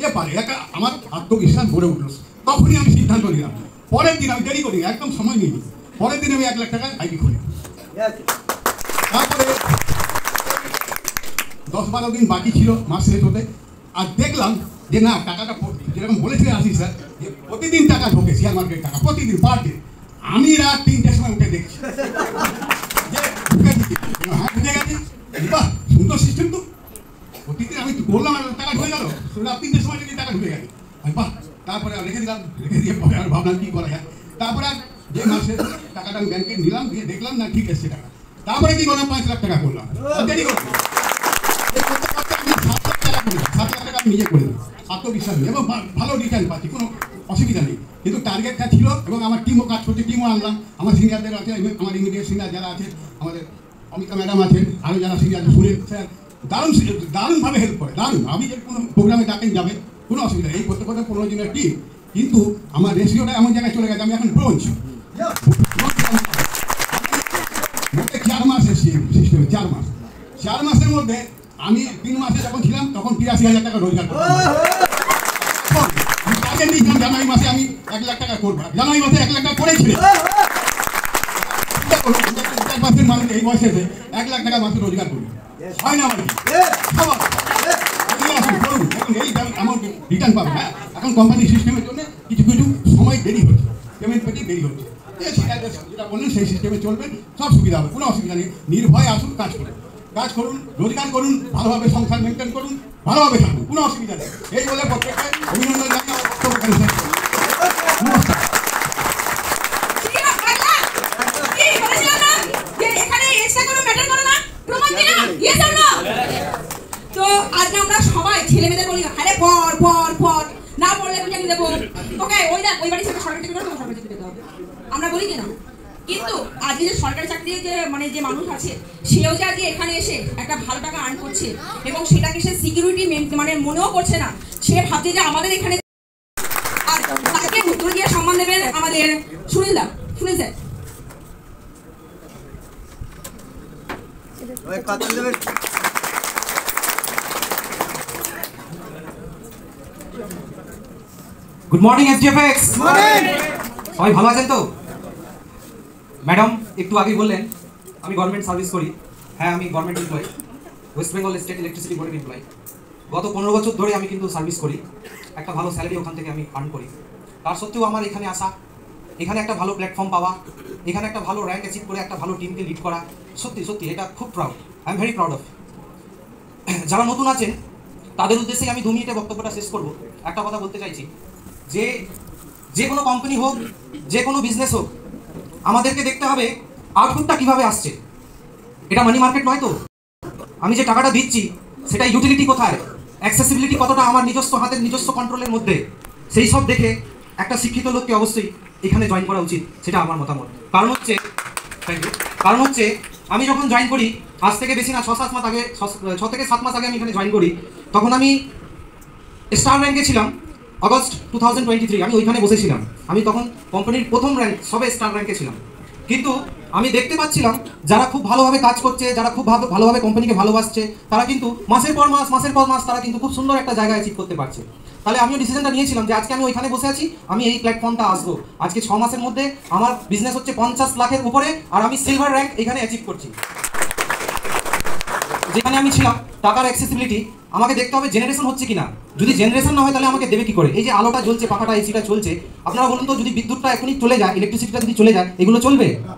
এপারে একটা আমার আত্মবিশ্বাস গড়ে উঠল। তখনই আমি সিদ্ধান্ত নিলাম, পরের দিন আমি দেরি করি, একদম সময় নিই, পরের দিন আমি 1 লাখ টাকা আইডি খুলি। তারপরে 10-12 দিন বাকি ছিল মাস শেষ হতে, আর দেখলাম যে না, টাকাটা যেরকম বলেছিলেন আশিস স্যার, যে প্রতিদিন টাকা ঢোকে শেয়ার মার্কেট টাকা, প্রতিদিন পার ডে। আমি রাত 3টের সময় উঠে দেখছি যে ঢুকে গেছে। বাহ, সুন্দর সিস্টেম তো। প্রতিদিন আমি বললাম টাকা ঢুকে গেল, রাত 3টের সময় যদি টাকা ঢুকে গেছে, বাহ। তারপরে রেখে দিলাম, রেখে দিয়ে পরে আর ভাবলাম কী করা যায়। তারপরে যে মাসে টাকাটা আমি ব্যাংকে নিলাম, দিয়ে দেখলাম না ঠিক এসছে টাকা। তারপরে কি করলাম, 5 লাখ টাকা করলাম, দেরি করলাম। 7 লাখ টাকা আমি নিজে করে দিই, আত্মবিশ্বাস নেই, এবং ভালো রিটার্ন পাচ্ছি, কোনো অসুবিধা নেই। কিন্তু টার্গেটটা ছিল, এবং আমার টিমও কাজ করছে, টিমও আনলাম। আমার সিনিয়রদের আছে, আমার ইমিডিয়েট সিনিয়র যারা আছে, আমাদের অমিতা ম্যাডাম আছেন, আরও যারা সিনিয়র, সুনীল স্যার দারুণভাবে হেল্প করে, দারুণ। আমি যে কোনো প্রোগ্রামে ডাকেন যাবে, কোনো অসুবিধা নেই। এই করতে 15 জনের টিম, কিন্তু আমার রেশিওটা এমন জায়গায় চলে গেছে, আমি এখন ব্রোঞ্জ। 4 মাস এসেছি সিস্টেমে, 4 মাসের মধ্যে আমি 3 মাসে যখন ছিলাম তখন 83,000 টাকা রোজগার করতাম। জানুয়ারি মাসে আমি 1 লাখ টাকা করবো, জানুয়ারি মাসে 1 লাখ টাকা করেছিলেন। 4 মানুষ এই বয়সে 1 লাখ টাকা মাসে রোজগার করবে, হয় না? আমার এই অ্যামাউন্ট রিটার্ন পাবে। হ্যাঁ, এখন কোম্পানি সিস্টেমের জন্য কিছু সময় দেরি হচ্ছে, পেমেন্ট পেতে দেরি হচ্ছে। যেটা বললেন সেই সিস্টেমে চলবেন, সব সুবিধা হবে, কোনো অসুবিধা নেই। নির্ভয়ে আসুন, কাজ করুন, রোজগার করুন, ভালোভাবে সংসার মেনটেন করুন, ভালোভাবে থাকুন, কোনো অসুবিধা নেই। এই বলে প্রত্যেককে অভিনন্দন জানিয়ে আমার বক্তব্য এখানে শেষ করছি। নমস্কার। তো আজ আমরা সবাই ছেলে মেয়েদের বলি, আরে পর না পড়লে আমি দেবো, ওকে ওই দেখ ওই বাড়ির সাথে সরকারি চাকরি করতে, সরকারি চাকরি দিতে হবে, আমরা বলি কিনা? কিন্তু আজকে যে সরকারি চাকরি যে মানে যে মানুষ আছে, সেও যে আজকে এখানে এসে একটা ভালো টাকা আর্ন করছে, এবং সেটাকে সে সিকিউরিটি মানে মনেও করছে না, সে ভাবছে যে আমাদের এখানে। আর তাকে উত্তর দিয়ে সম্মান দেবেন আমাদের Sunil sir. Good morning SGFX. সবাই ভালো আছেন তো? ম্যাডাম একটু আগেই বললেন আমি গভর্নমেন্ট সার্ভিস করি। হ্যাঁ, আমি government employee, West Bengal state electricity বোর্ডের এমপ্লয়ি। গত 15 বছর ধরে আমি কিন্তু সার্ভিস করি, একটা ভালো স্যালারি ওখান থেকে আমি আর্ন করি। তার সত্ত্বেও আমার এখানে আসা, এখানে একটা ভালো প্ল্যাটফর্ম পাওয়া, এখানে একটা ভালো র্যাঙ্ক অ্যাচিভ করে একটা ভালো টিমকে লিড করা, সত্যি এটা খুব proud. I am very proud of. যারা নতুন আছেন তাদের উদ্দেশ্যে আমি 2 মিনিটে বক্তব্যটা শেষ করব। একটা কথা বলতে চাইছি, যে কোনো কোম্পানি হোক, যে কোনো বিজনেস হোক, আমাদেরকে দেখতে হবে আউটপুটটা কিভাবে আসছে। এটা মানি মার্কেট নয় তো। আমি যে টাকাটা দিচ্ছি সেটা ইউটিলিটি কোথায়, অ্যাক্সেসিবিলিটি কতটা আমার নিজস্ব হাতের নিজস্ব কন্ট্রোলের মধ্যে, সেই সব দেখে একটা শিক্ষিত লোককে অবশ্যই এখানে জয়েন করা উচিত, সেটা আমার মতামত। কারণ হচ্ছে আমি যখন জয়েন করি, আজ থেকে বেশি না 6 থেকে 7 মাস আগে আমি এখানে জয়েন করি, তখন আমি স্টার র্যাঙ্কে ছিলাম। আগস্ট 2023 আমি ওইখানে বসেছিলাম। আমি তখন কোম্পানির প্রথম র্যাঙ্ক, সবে স্টার র্যাঙ্কে ছিলাম। কিন্তু আমি দেখতে পাচ্ছিলাম যারা খুব ভালোভাবে কাজ করছে, যারা খুব ভালোভাবে কোম্পানিকে ভালোবাসছে, তারা কিন্তু মাসের পর মাস তারা কিন্তু খুব সুন্দর একটা জায়গায় অ্যাচিভ করতে পারছে। তাহলে আমিও ডিসিশনটা নিয়েছিলাম যে আজকে আমি ওইখানে বসে আছি, আমি এই প্ল্যাটফর্মটা আসবো। আজকে 6 মাসের মধ্যে আমার বিজনেস হচ্ছে 50 লাখের উপরে, আর আমি সিলভার র্যাঙ্ক এখানে অ্যাচিভ করছি। যেখানে আমি ছিলাম টাকার অ্যাক্সেসিবিলিটি আমাকে দেখতে হবে জেনারেশন হচ্ছে কিনা। যদি জেনারেশন না হয় তাহলে আমাকে দেবে কি করে? এই যে আলোটা জ্বলছে, পাখাটা, এসিটা চলছে, আপনারা বলুন তো, যদি বিদ্যুৎটা এখনই চলে যায়, ইলেকট্রিসিটিটা যদি চলে যায়, এগুলো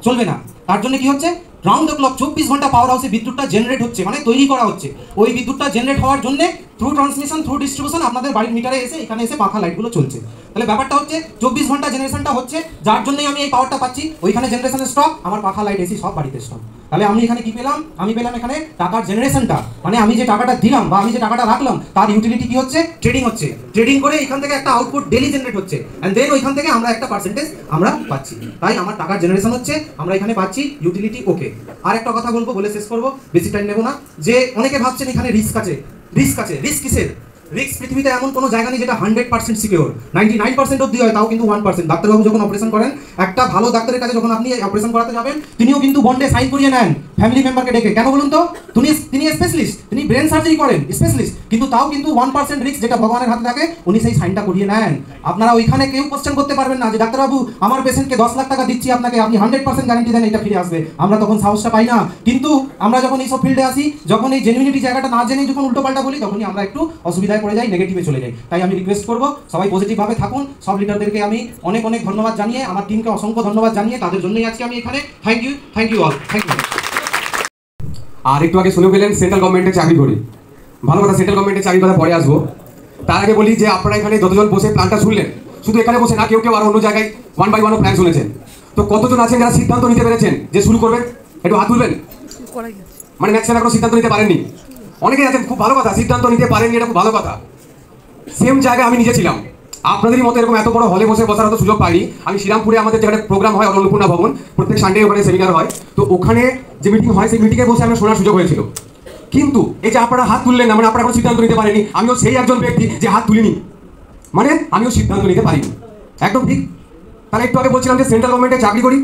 চলবে না। তার জন্য কি হচ্ছে, রাউন্ড দ্য ক্লক 24 ঘন্টা পাওয়ার হাউসে বিদ্যুৎটা জেনারেট হচ্ছে, মানে তৈরি করা হচ্ছে। ওই বিদ্যুৎটা জেনারেট হওয়ার জন্য থ্রু ট্রান্সমিশন, থ্রু ডিস্ট্রিবিউশন আপনাদের বাড়ির মিটারে এসে এখানে এসে পাখা লাইটগুলো চলছে। তাহলে ব্যাপারটা হচ্ছে 24 ঘন্টা জেনারেশনটা হচ্ছে, যার জন্যই আমি এই পাওয়ারটা পাচ্ছি। ওইখানে জেনারেশনের স্টক, আমার পাখা লাইট এসি সব বাড়িতে স্টক। তাহলে আমি এখানে কি পেলাম? আমি পেলাম এখানে টাকার জেনারেশনটা, মানে আমি যে টাকাটা দিলাম বা আমি যে টাকাটা রাখলাম তার ইউটিলিটি কি হচ্ছে? ট্রেডিং হচ্ছে। ট্রেডিং করে এখান থেকে একটা আউটপুট ডেলি জেনারেট হচ্ছে, এন্ড দেন ওইখান থেকে আমরা একটা পার্সেন্টেজ আমরা পাচ্ছি। তাই আমার টাকার জেনারেশন হচ্ছে, আমরা এখানে পাচ্ছি ইউটিলিটি। ওকে, আর একটা কথা বলে শেষ করবো, বেশি টাইম নেবো না। যে অনেকে ভাবছেন এখানে রিস্ক আছে। রিস্ক কিসের? রিস্ক পৃথিবীতে এমন কোনো জায়গা নেই যেটা 100% সিকিউর। 99% অবধি হয়, তাও কিন্তু 1%। ডাক্তারবাবু যখন অপারেশন করেন, একটা ভালো ডাক্তারের কাছে যখন আপনি অপারেশন করাতে যাবেন, তিনিও কিন্তু বন্ডে সাইন করিয়ে নেন ফ্যামিলি মেম্বারকে ডেকে। কেন বলুন তো? তিনি স্পেশালিস্ট, তিনি ব্রেন সার্জারি করেন, স্পেশালিস্ট, কিন্তু তাও কিন্তু 1% রিস্ক যেটা ভগবানের হাতে থাকে, উনি সেই সাইনটা করিয়ে নেন। আপনারা ওইখানে কেউ কোশ্চেন করতে পারবেন না যে ডাক্তারবাবু আমার পেশেন্টকে 10 লাখ টাকা দিচ্ছি আপনাকে, আপনি 100% গ্যারান্টি দেন এটা ফিরে আসবে। আমরা তখন সাহসটা পাই না। কিন্তু আমরা যখন এইসব ফিল্ডে আসি, যখন এই জেনুইনিটি জায়গাটা না জেনে যখন উল্টোপাল্টা বলি, তখনই আমরা একটু অসুবিধায় পড়ে যাই, নেগেটিভে চলে যাই। তাই আমি রিকোয়েস্ট করবো সবাই পজিটিভভাবে থাকুন। সব লিডারদেরকে আমি অনেক ধন্যবাদ জানিয়ে, আমার টিমকে অসংখ্য ধন্যবাদ জানিয়ে, তাদের জন্যই আজকে আমি এখানে। Thank you all, thank you. আর একটু আগে শুনে পেলেন সেন্ট্রাল গভর্নমেন্টে চাকরি করি। ভালো কথা, সেন্ট্রাল গভর্নমেন্টে চাকরি কথা পরে আসবো। তার আগে বলি যে আপনারা এখানে যতজন বসে প্ল্যানটা শুনলেন, শুধু এখানে বসে না, কেউ আর অন্য জায়গায় 1 by 1 প্ল্যান শুনেছেন। তো কতজন আছেন যারা সিদ্ধান্ত নিতে পেরেছেন যে শুরু করবেন? একটু হাত তুলবেন। মানে ম্যাক্সিমাম এখনো সিদ্ধান্ত নিতে পারেননি। অনেকেই আছেন, খুব ভালো কথা, সিদ্ধান্ত নিতে পারেননি, এটা খুব ভালো কথা। সেম জায়গায় আমি নিজে ছিলাম। আপনাদেরই মতো এরকম এত বড় হলে বসার হয়তো সুযোগ পাইনি। আমি শ্রীরামপুরে আমাদের যেখানে প্রোগ্রাম হয়, অন্নপূর্ণা ভবন, প্রত্যেক সানডে ওখানে সেমিনার হয়। তো ওখানে যে মিটিং হয়, সেই মিটিংয়ে বসে আমার শোনার সুযোগ হয়েছিল। কিন্তু এই যে আপনারা হাত তুললেন না, মানে আপনারা কোনো সিদ্ধান্ত নিতে পারেনি। আমিও সেই একজন ব্যক্তি যে হাত তুলিনি, মানে আমিও সিদ্ধান্ত নিতে পারিনি। একদম ঠিক। তাহলে একটু আগে বলছিলাম যে সেন্ট্রাল গভর্নমেন্টে চাকরি করি,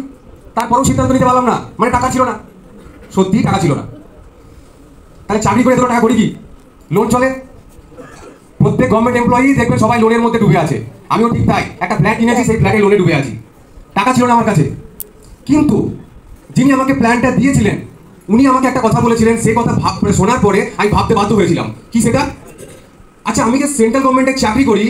তারপরেও সিদ্ধান্ত নিতে পারলাম না, মানে টাকা ছিল না, সত্যিই টাকা ছিল না। তাহলে চাকরি করে এতটা টাকা করি কি? লোন চলে। প্রত্যেক গভর্নমেন্ট এমপ্লয়ি দেখবেন সবাই লোনের মধ্যে ডুবে আছে। আমিও ঠিক তাই। একটা ফ্ল্যাট কিনেছি, সেই ফ্ল্যাটে লোনে ডুবে আছি। টাকা ছিল না আমার কাছে। কিন্তু যিনি আমাকে প্ল্যানটা দিয়েছিলেন, উনি আমাকে একটা কথা বলেছিলেন। সেই কথা শোনার পরে আমি ভাবতে বাধ্য হয়েছিলাম। কি সেটা? আচ্ছা, আমি যে সেন্ট্রাল গভর্নমেন্টে চাকরি করি,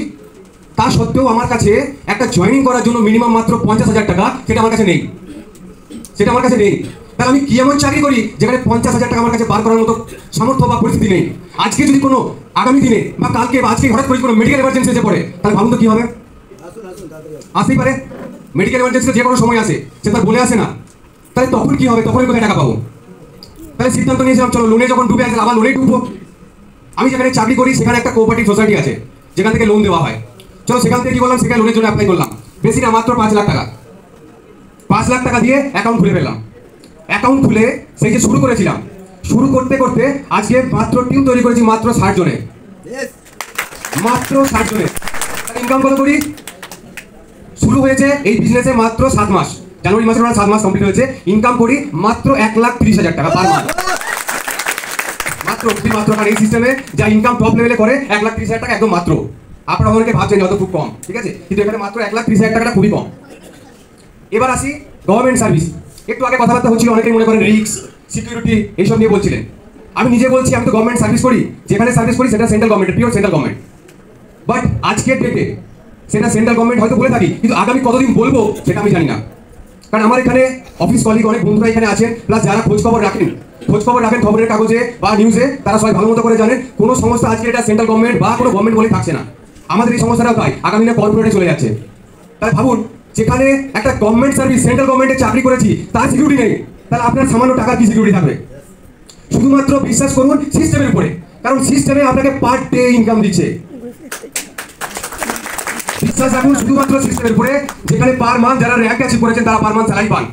তা সত্ত্বেও আমার কাছে একটা জয়েনিং করার জন্য মিনিমাম মাত্র 50,000 টাকা, সেটা আমার কাছে নেই। তাহলে আমি কি এমন চাকরি করি যেখানে 50,000 টাকা আমার কাছে বার করার মতো সামর্থ্য বা পরিস্থিতি নেই? আজকে যদি কোনো আগামী দিনে বা কালকে বা আজকে হঠাৎ করে কোনো মেডিকেল এমার্জেন্সি এসে পড়ে, তাহলে ভাবুন তো কি হবে? আসতেই পারে, মেডিকেল এমার্জেন্সি যে কোনো সময় আসে, সে তার বলে আসে না। তাহলে তখন কি হবে? তখন কোথায় টাকা পাবো? তাহলে সিদ্ধান্ত নিয়েছিলাম, চলো লোনে যখন ডুবে আছে আবার লোনে ডুববো। আমি যেখানে চাকরি করি সেখানে একটা কোঅপারেটিভ সোসাইটি আছে, যেখান থেকে লোন দেওয়া হয়। চলো সেখান থেকে কি বললাম, সেখানে লোনের জন্য অ্যাপ্লাই করলাম। বেশি না, মাত্র 5 লাখ টাকা। 5 লাখ টাকা দিয়ে অ্যাকাউন্ট খুলে ফেললাম। অ্যাকাউন্ট খুলে সেই যে শুরু করেছিলাম, শুরু করতে করতে আজকে মাত্র টিম তৈরি করেছি মাত্র 60 জনের। মাত্র 60 জনের। ইনকাম কত করি? শুরু হয়েছে এই বিজনেসে মাত্র 7 মাস, জানুয়ারি মাসে 7 মাস কমপ্লিট হয়েছে। ইনকাম করি মাত্র 1,30,000 টাকা পার মান্থ। মাত্র কারণ এই সিস্টেমে যা ইনকাম টপ লেভেলে করে 1,30,000 টাকা একদম মাত্র। আপনারা অনেকে ভাবছেন যত খুব কম, ঠিক আছে, কিন্তু এখানে মাত্র 1,30,000 টাকাটা খুবই কম। এবার আসি গভর্নমেন্ট সার্ভিস। একটু আগে কথাবার্তা হচ্ছিল, অনেকেই মনে করেন রিস্ক, সিকিউরিটি এইসব নিয়ে বলছিলেন। আমি নিজে বলছি, আমি তো গভর্নমেন্ট সার্ভিস করি। যেখানে সার্ভিস করি সেটা central government, pure central government. But আজকের ডেটে সেটা সেন্ট্রাল গভর্নমেন্ট হয়তো বলে থাকি, কিন্তু আগামী কতদিন বলবো সেটা আমি জানি না। কারণ আমার এখানে অফিস কলিগ অনেক বন্ধুরা এখানে আছেন, প্লাস যারা খোঁজখবর রাখেন খবরের কাগজে বা নিউজে, তারা সবাই ভালো মতো করে জানেন কোনো সংস্থা আজকে এটা সেন্ট্রাল গভর্নমেন্ট বা কোনো গভর্নমেন্ট বলে থাকছে না। আমাদের এই সংস্থাটাও তাই আগামী দিনে কর্পোরেটে চলে যাচ্ছে। তাই ভাবুন, যেখানে একটা গভর্নমেন্ট সার্ভিস, সেন্ট্রাল গভর্নমেন্টে চাকরি করেছি, তার সিকিউরিটি নেই, তাহলে আপনার সামান্য টাকা কি সিকিউরিটি থাকবে? শুধুমাত্র বিশ্বাস করুন সিস্টেমের উপরে, কারণ সিস্টেমে আপনাকে পার ডে ইনকাম দিচ্ছে। বিশ্বাস রাখুন শুধুমাত্র সিস্টেমের উপরে, যেখানে পার মান্থ যারা র্যাঙ্ক অ্যাচিভ করেছেন তারা পার মান্থ স্যালারি পান।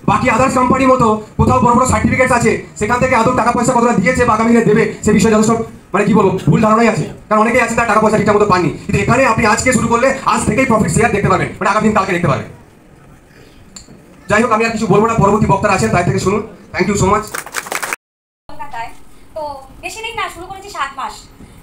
বাকি আদার্স কোম্পানির মতো কোথাও বড় বড় সার্টিফিকেট আছে, সেখান থেকে আদৌ টাকা পয়সা কতটা দিয়েছে বা আগামী দিনে দেবে সে বিষয়ে যথেষ্ট মানে কি বলবো ভুল ধারণাই আছে, কারণ অনেকেই আছে তার টাকা পয়সা ঠিকঠাক মতো পাননি। কিন্তু এখানে আপনি আজকে শুরু করলে আজ থেকেই প্রফিট শেয়ার দেখতে পাবেন, মানে আগামী দিন কালকে দেখতে পাবেন। যাই হোক, আমি আর কিছু বলবো না, পরবর্তী বক্তারা আছেন তাই থেকে শুনুন। Thank you so much. কলকাতায় তো বেশি দিন না, শুরু করেছি 7 মাস।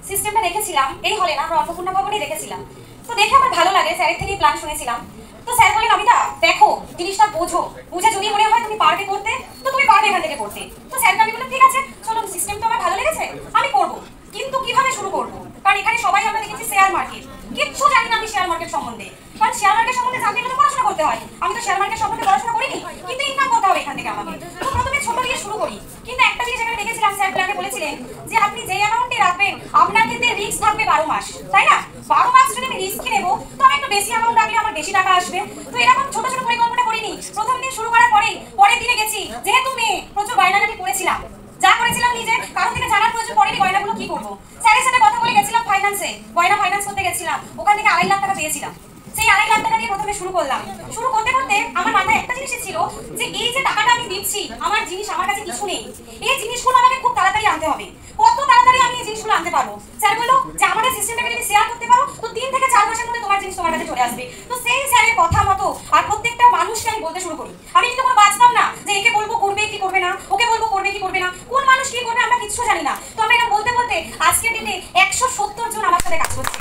সিস্টেমটা দেখেছিলাম এই হলে না, আমরা অন্নপূর্ণা ভবনেই দেখেছিলাম। তো দেখে আমার ভালো লাগে, স্যারের থেকেই প্ল্যান শুনেছিলাম। তো স্যার বলেন অমিতা দেখো জিনিসটা বোঝো, বুঝে যদি মনে হয় তুমি পারবে করতে তো তুমি পারবে এখান থেকে করতে। তো স্যারকে আমি বললাম ঠিক আছে চলো, সিস্টেম তো আমার ভালো লেগেছে, আমি করবো, কিন্তু কিভাবে শুরু করবো? কারণ এখানে সবাই আমরা দেখেছি শেয়ার মার্কেট, কিচ্ছু জানি না আমি শেয়ার মার্কেট সম্বন্ধে। কারণ শেয়ার মার্কেট সম্বন্ধে জানতে গেলে তো পড়াশোনা করতে হয়, আমি তো শেয়ার মার্কেট সম্বন্ধে পড়াশোনা করিনি, কিন্তু ইনকাম করতে হবে এখান থেকে আমাকে। তো প্রথমে ছোট দিয়ে শুরু করি, কিন্তু একটা জিনিস এখানে দেখেছিলাম স্যার প্ল্যানে বলেছিলেন যে আপনি যে অ্যামাউন্টে রাখবেন আপনার ক্ষেত্রে রিস্ক থাকবে 12 মাস, তাই না? 12 মাস যদি আমি রিস্ক নেবো তো আমি একটু বেশি অ্যামাউন্ট রাখলে আমার বেশি টাকা আসবে। তো এরকম ছোট ছোট পরিকল্পনা করিনি, প্রথম দিন শুরু করার পরেই পরের দিনে গেছি, যেহেতু মেয়ে প্রচুর গয়নাগাটি করেছিলাম, যা করেছিলাম নিজে, কারণ থেকে জানার প্রয়োজন পড়েনি গয়নাগুলো কি করবো। স্যারের সাথে কথা বলে গেছিলাম ফাইন্যান্সে, গয়না ফাইন্যান্স করতে গেছিলাম, ওখান থেকে 2.5 লাখ টাকা পেয়েছিলাম। সেই 2.5 লাখ টাকা দিয়ে প্রথমে শুরু করলাম। শুরু করতে করতে আমার মাথায় একটা জিনিসই ছিল যে এই যে টাকাটা আমি দিচ্ছি, আমার জিনিস আমার কাছে কিছু নেই, এই জিনিসগুলো আমাকে খুব তাড়াতাড়ি আনতে হবে। কত তাড়াতাড়ি আমি এই জিনিসগুলো আনতে পারবো? স্যার বললো যে আমাদের সিস্টেমটাকে যদি শেয়ার করতে পারো তো 3 থেকে 4 মাসের মধ্যে তোমার জিনিস তোমার কাছে চলে আসবে। তো সেই স্যারের কথা মতো আর প্রত্যেকটা মানুষকে আমি বলতে শুরু করি। আমি কিন্তু কোনো বাঁচতাম না যে একে বলবো করবে কি করবে না, ওকে বলবো করবে কি করবে না, কোন মানুষ কি করবে আমরা কিচ্ছু জানি না। তো আমরা এটা বলতে বলতে আজকের দিনে 170 জন আমার সাথে কাজ করছে।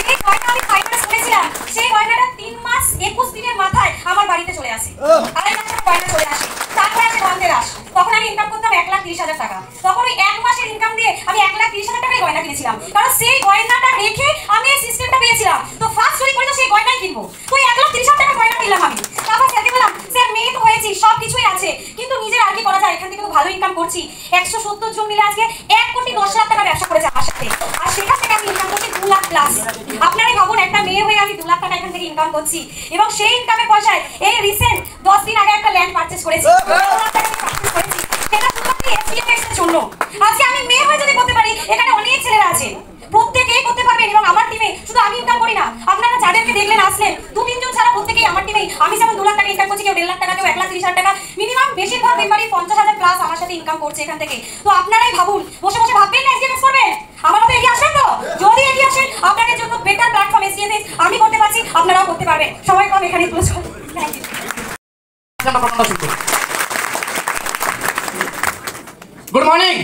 সেই গয়না আমি ফাইন্যান্স করেছিলাম, সেই গয়নাটা 3 মাস 21 দিনের মাথায় আমার বাড়িতে চলে আসে, 2.5 লাখ টাকা গয়না চলে আসে। তারপরে আছে ধনতেরাস, তখন আমি ইনকাম করতাম 1,30,000 টাকা। তখন ওই 1 মাসের ইনকাম দিয়ে আমি 1,30,000 টাকায় গয়না কিনেছিলাম, কারণ সেই গয়নাটা রেখে আমি এই সিস্টেমটা পেয়েছিলাম। তো ফার্স্ট চুরি করে তো সেই গয়নাই কিনবো, তো 1,30,000 টাকা গয়না কিনলাম আমি। তারপর স্যারকে বললাম স্যার মেয়ে তো হয়েছি, সব কিছুই আছে, কিন্তু নিজের আর কি করা যায়, এখান থেকে তো ভালো ইনকাম করছি। 170 জন মিলে আজকে 1,10,00,000 টাকা ব্যবসা করেছে আমার সাথে, আর সেখান থেকে আমি ইনকাম করছি 2 লাখ প্লাস। আপনারাই ভাবুন, একটা মেয়ে হয়ে আমি 2 লাখ টাকা এখান থেকে ইনকাম করছি, এবং সেই ইনকামের পয়সায় এই রিসেন্ট 10 দিন আগে একটা ল্যান্ড পারচেজ করেছি, সেটা শুধুমাত্র SGFX এর জন্য। আজকে আমি মেয়ে হয়ে যদি করতে পারি, এখানে অনেক ছেলেরা আছে, প্রত্যেকেই করতে পারবেন। এবং আমার টিমে শুধু আমি ইনকাম করি না, আপনারা যাদেরকে দেখলেন আসলেন 2-3 জন ছাড়া প্রত্যেকেই আমার টিমে, আমি যেমন 2 লাখ টাকা ইনকাম করছি, কেউ 1.5 লাখ টাকা, কেউ 1,30,000 টাকা, মিনিমাম বেশিরভাগ মেম্বারই 50,000 প্লাস আমার সাথে ইনকাম করছে এখান থেকে। তো আপনারাই ভাবুন, বসে বসে ভাববেন না SGFX করবেন, আমার তো এগিয়ে আসবেন। তো যদি এগিয়ে আসেন, আপনাদের জন্য বেটার প্ল্যাটফর্ম SGFX, আমি করতে পারছি, আপনারাও করতে পারবেন। সবাই কম এখানে ক্লোজ করুন। Thank you. Good morning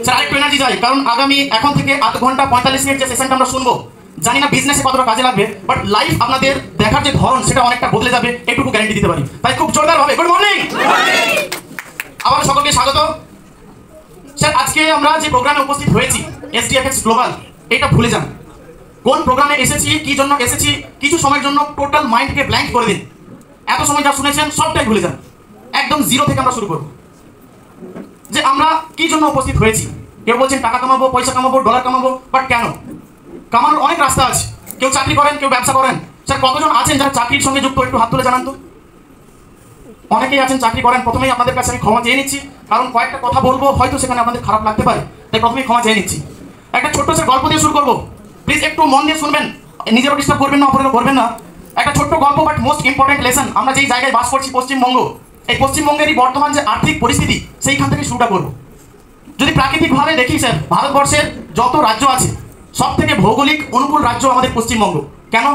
sir, আরেকটু এনার্জি চাই, কারণ আগামী এখন থেকে 8 ঘন্টা 45 মিনিট যে সেশনটা আমরা শুনবো, জানি না বিজনেসে কতটা কাজে লাগবে, বাট লাইফ আপনাদের দেখার যে ধরন সেটা অনেকটা বদলে যাবে, এটুকু গ্যারান্টি দিতে পারি। তাই খুব জোরদার হবে গুড মর্নিং। আবার সকলকে স্বাগত। স্যার, আজকে আমরা যে প্রোগ্রামে উপস্থিত হয়েছি SGFX গ্লোবাল, এটা ভুলে যান কোন প্রোগ্রামে এসেছি, কি জন্য এসেছি। কিছু সময়ের জন্য টোটাল মাইন্ডকে ব্ল্যাঙ্ক করে দিন, এত সময় যা শুনেছেন সবটাই ভুলে যান, একদম জিরো থেকে আমরা শুরু করব যে আমরা কি জন্য উপস্থিত হয়েছি। কেউ বলছেন টাকা কামাবো, পয়সা কামাবো, ডলার কামাবো, বাট কেন? কামানোর অনেক রাস্তা আছে, কেউ চাকরি করেন, কেউ ব্যবসা করেন। স্যার, কতজন আছেন যারা চাকরির সঙ্গে যুক্ত, একটু হাত তুলে জানান তো। অনেকেই আছেন চাকরি করেন। প্রথমেই আপনাদের কাছে আমি ক্ষমা চেয়ে নিচ্ছি, কারণ কয়েকটা কথা বলবো, হয়তো সেখানে আপনাদের খারাপ লাগতে পারে, তাই প্রথমেই ক্ষমা চেয়ে নিচ্ছি। একটা ছোট্ট স্যার গল্প দিয়ে শুরু করবো, প্লিজ একটু মন দিয়ে শুনবেন, নিজেরও ডিস্টার্ব করবেন না, অপরেরও করবেন না। একটা ছোট্ট গল্প, বাট মোস্ট ইম্পর্টেন্ট লেসন। আমরা যেই জায়গায় বাস করছি পশ্চিমবঙ্গ, এই পশ্চিমবঙ্গেরই বর্তমান যে আর্থিক পরিস্থিতি, সেইখান থেকে শুরুটা করবো। যদি প্রাকৃতিকভাবে দেখি স্যার, ভারতবর্ষের যত রাজ্য আছে সব থেকে ভৌগোলিক অনুকূল রাজ্য আমাদের পশ্চিমবঙ্গ। কেন?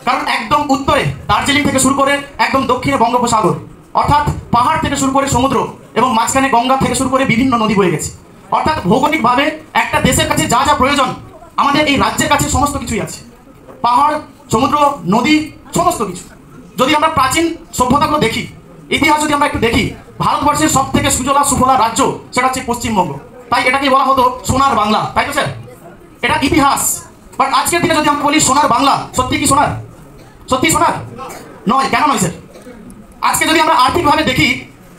কারণ একদম উত্তরে দার্জিলিং থেকে শুরু করে একদম দক্ষিণে বঙ্গোপসাগর, অর্থাৎ পাহাড় থেকে শুরু করে সমুদ্র, এবং মাঝখানে গঙ্গা থেকে শুরু করে বিভিন্ন নদী বয়ে গেছে। অর্থাৎ ভৌগোলিকভাবে একটা দেশের কাছে যা যা প্রয়োজন আমাদের এই রাজ্যের কাছে সমস্ত কিছুই আছে, পাহাড়, সমুদ্র, নদী, সমস্ত কিছু। যদি আমরা প্রাচীন সভ্যতাগুলো দেখি, ইতিহাস যদি আমরা একটু দেখি, ভারতবর্ষের সব থেকে সুজলা সুফলা রাজ্য সেটা হচ্ছে পশ্চিমবঙ্গ। তাই এটাকে বলা হতো সোনার বাংলা, তাই তো স্যার? এটা ইতিহাস। বাট আজকের দিনে যদি আমরা বলি সোনার বাংলা, সত্যি কি সোনার? সত্যি সোনার নয়। কেন নয় স্যার? আজকে যদি আমরা আর্থিকভাবে দেখি,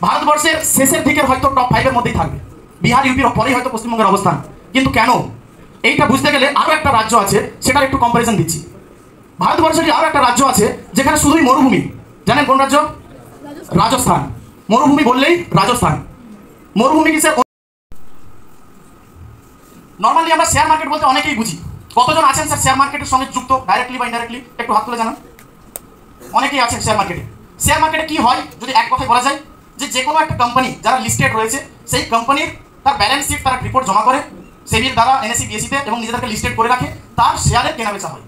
ভারতবর্ষের শেষের দিকের হয়তো টপ 5 এর মধ্যেই থাকবে, বিহার ইউপির পরেই হয়তো পশ্চিমবঙ্গের অবস্থান। কিন্তু কেন? এইটা বুঝতে গেলে আরও একটা রাজ্য আছে, সেটার একটু কম্পারিজন দিচ্ছি। ভারতবর্ষের আরও একটা রাজ্য আছে যেখানে শুধুই মরুভূমি, জানেন কোন রাজ্য? রাজস্থান। মরুভূমি বললেই রাজস্থান। মরুভূমি কি স্যার? নর্মালি আমরা শেয়ার মার্কেট বলতে অনেকেই বুঝি। কতজন আছেন স্যার শেয়ার মার্কেটের সঙ্গে যুক্ত, ডাইরেক্টলি বা ইনডাইরেক্টলি? একটু হাত তুলে জানান। অনেকেই আছেন শেয়ার মার্কেটে। শেয়ার মার্কেটে কি হয় যদি এক কথায় বলা যায়, যে কোনো একটা কোম্পানি যারা লিস্টেড রয়েছে সেই কোম্পানির তার ব্যালেন্স শিট তারা রিপোর্ট জমা করে সেবির দ্বারা এনএসই বিএসসিতে এবং নিজেদেরকে লিস্টেড করে রাখে, তার শেয়ারের কেনাবেচা হয়।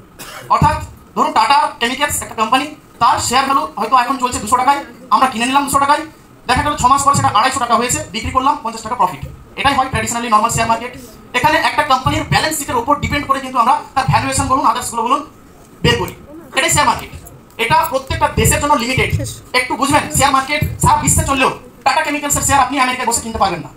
অর্থাৎ ধরুন টাটা কেমিক্যালস একটা কোম্পানি, তার শেয়ার ভ্যালু হয়তো এখন চলছে 200 টাকায়, আমরা কিনে নিলাম 200 টাকায়, দেখা গেল 6 মাস পর সেটা 250 টাকা হয়েছে, বিক্রি করলাম 50 টাকা প্রফিট। এটাই হয় ট্র্যাডিশনালি নর্মাল শেয়ার মার্কেট। এখানে একটা কোম্পানির ব্যালেন্স শিটের উপর ডিপেন্ড করে কিন্তু আমরা তার ভ্যালুয়েশন বলুন আদার্সগুলো বলুন বের করি। এটাই শেয়ার মার্কেট। এটা প্রত্যেকটা দেশের জন্য লিমিটেড। একটু বুঝবেন, শেয়ার মার্কেট সারা বিশ্বে চললেও টাটা কেমিক্যালসের শেয়ার আপনি আমেরিকায় বসে কিনতে পারবেন না।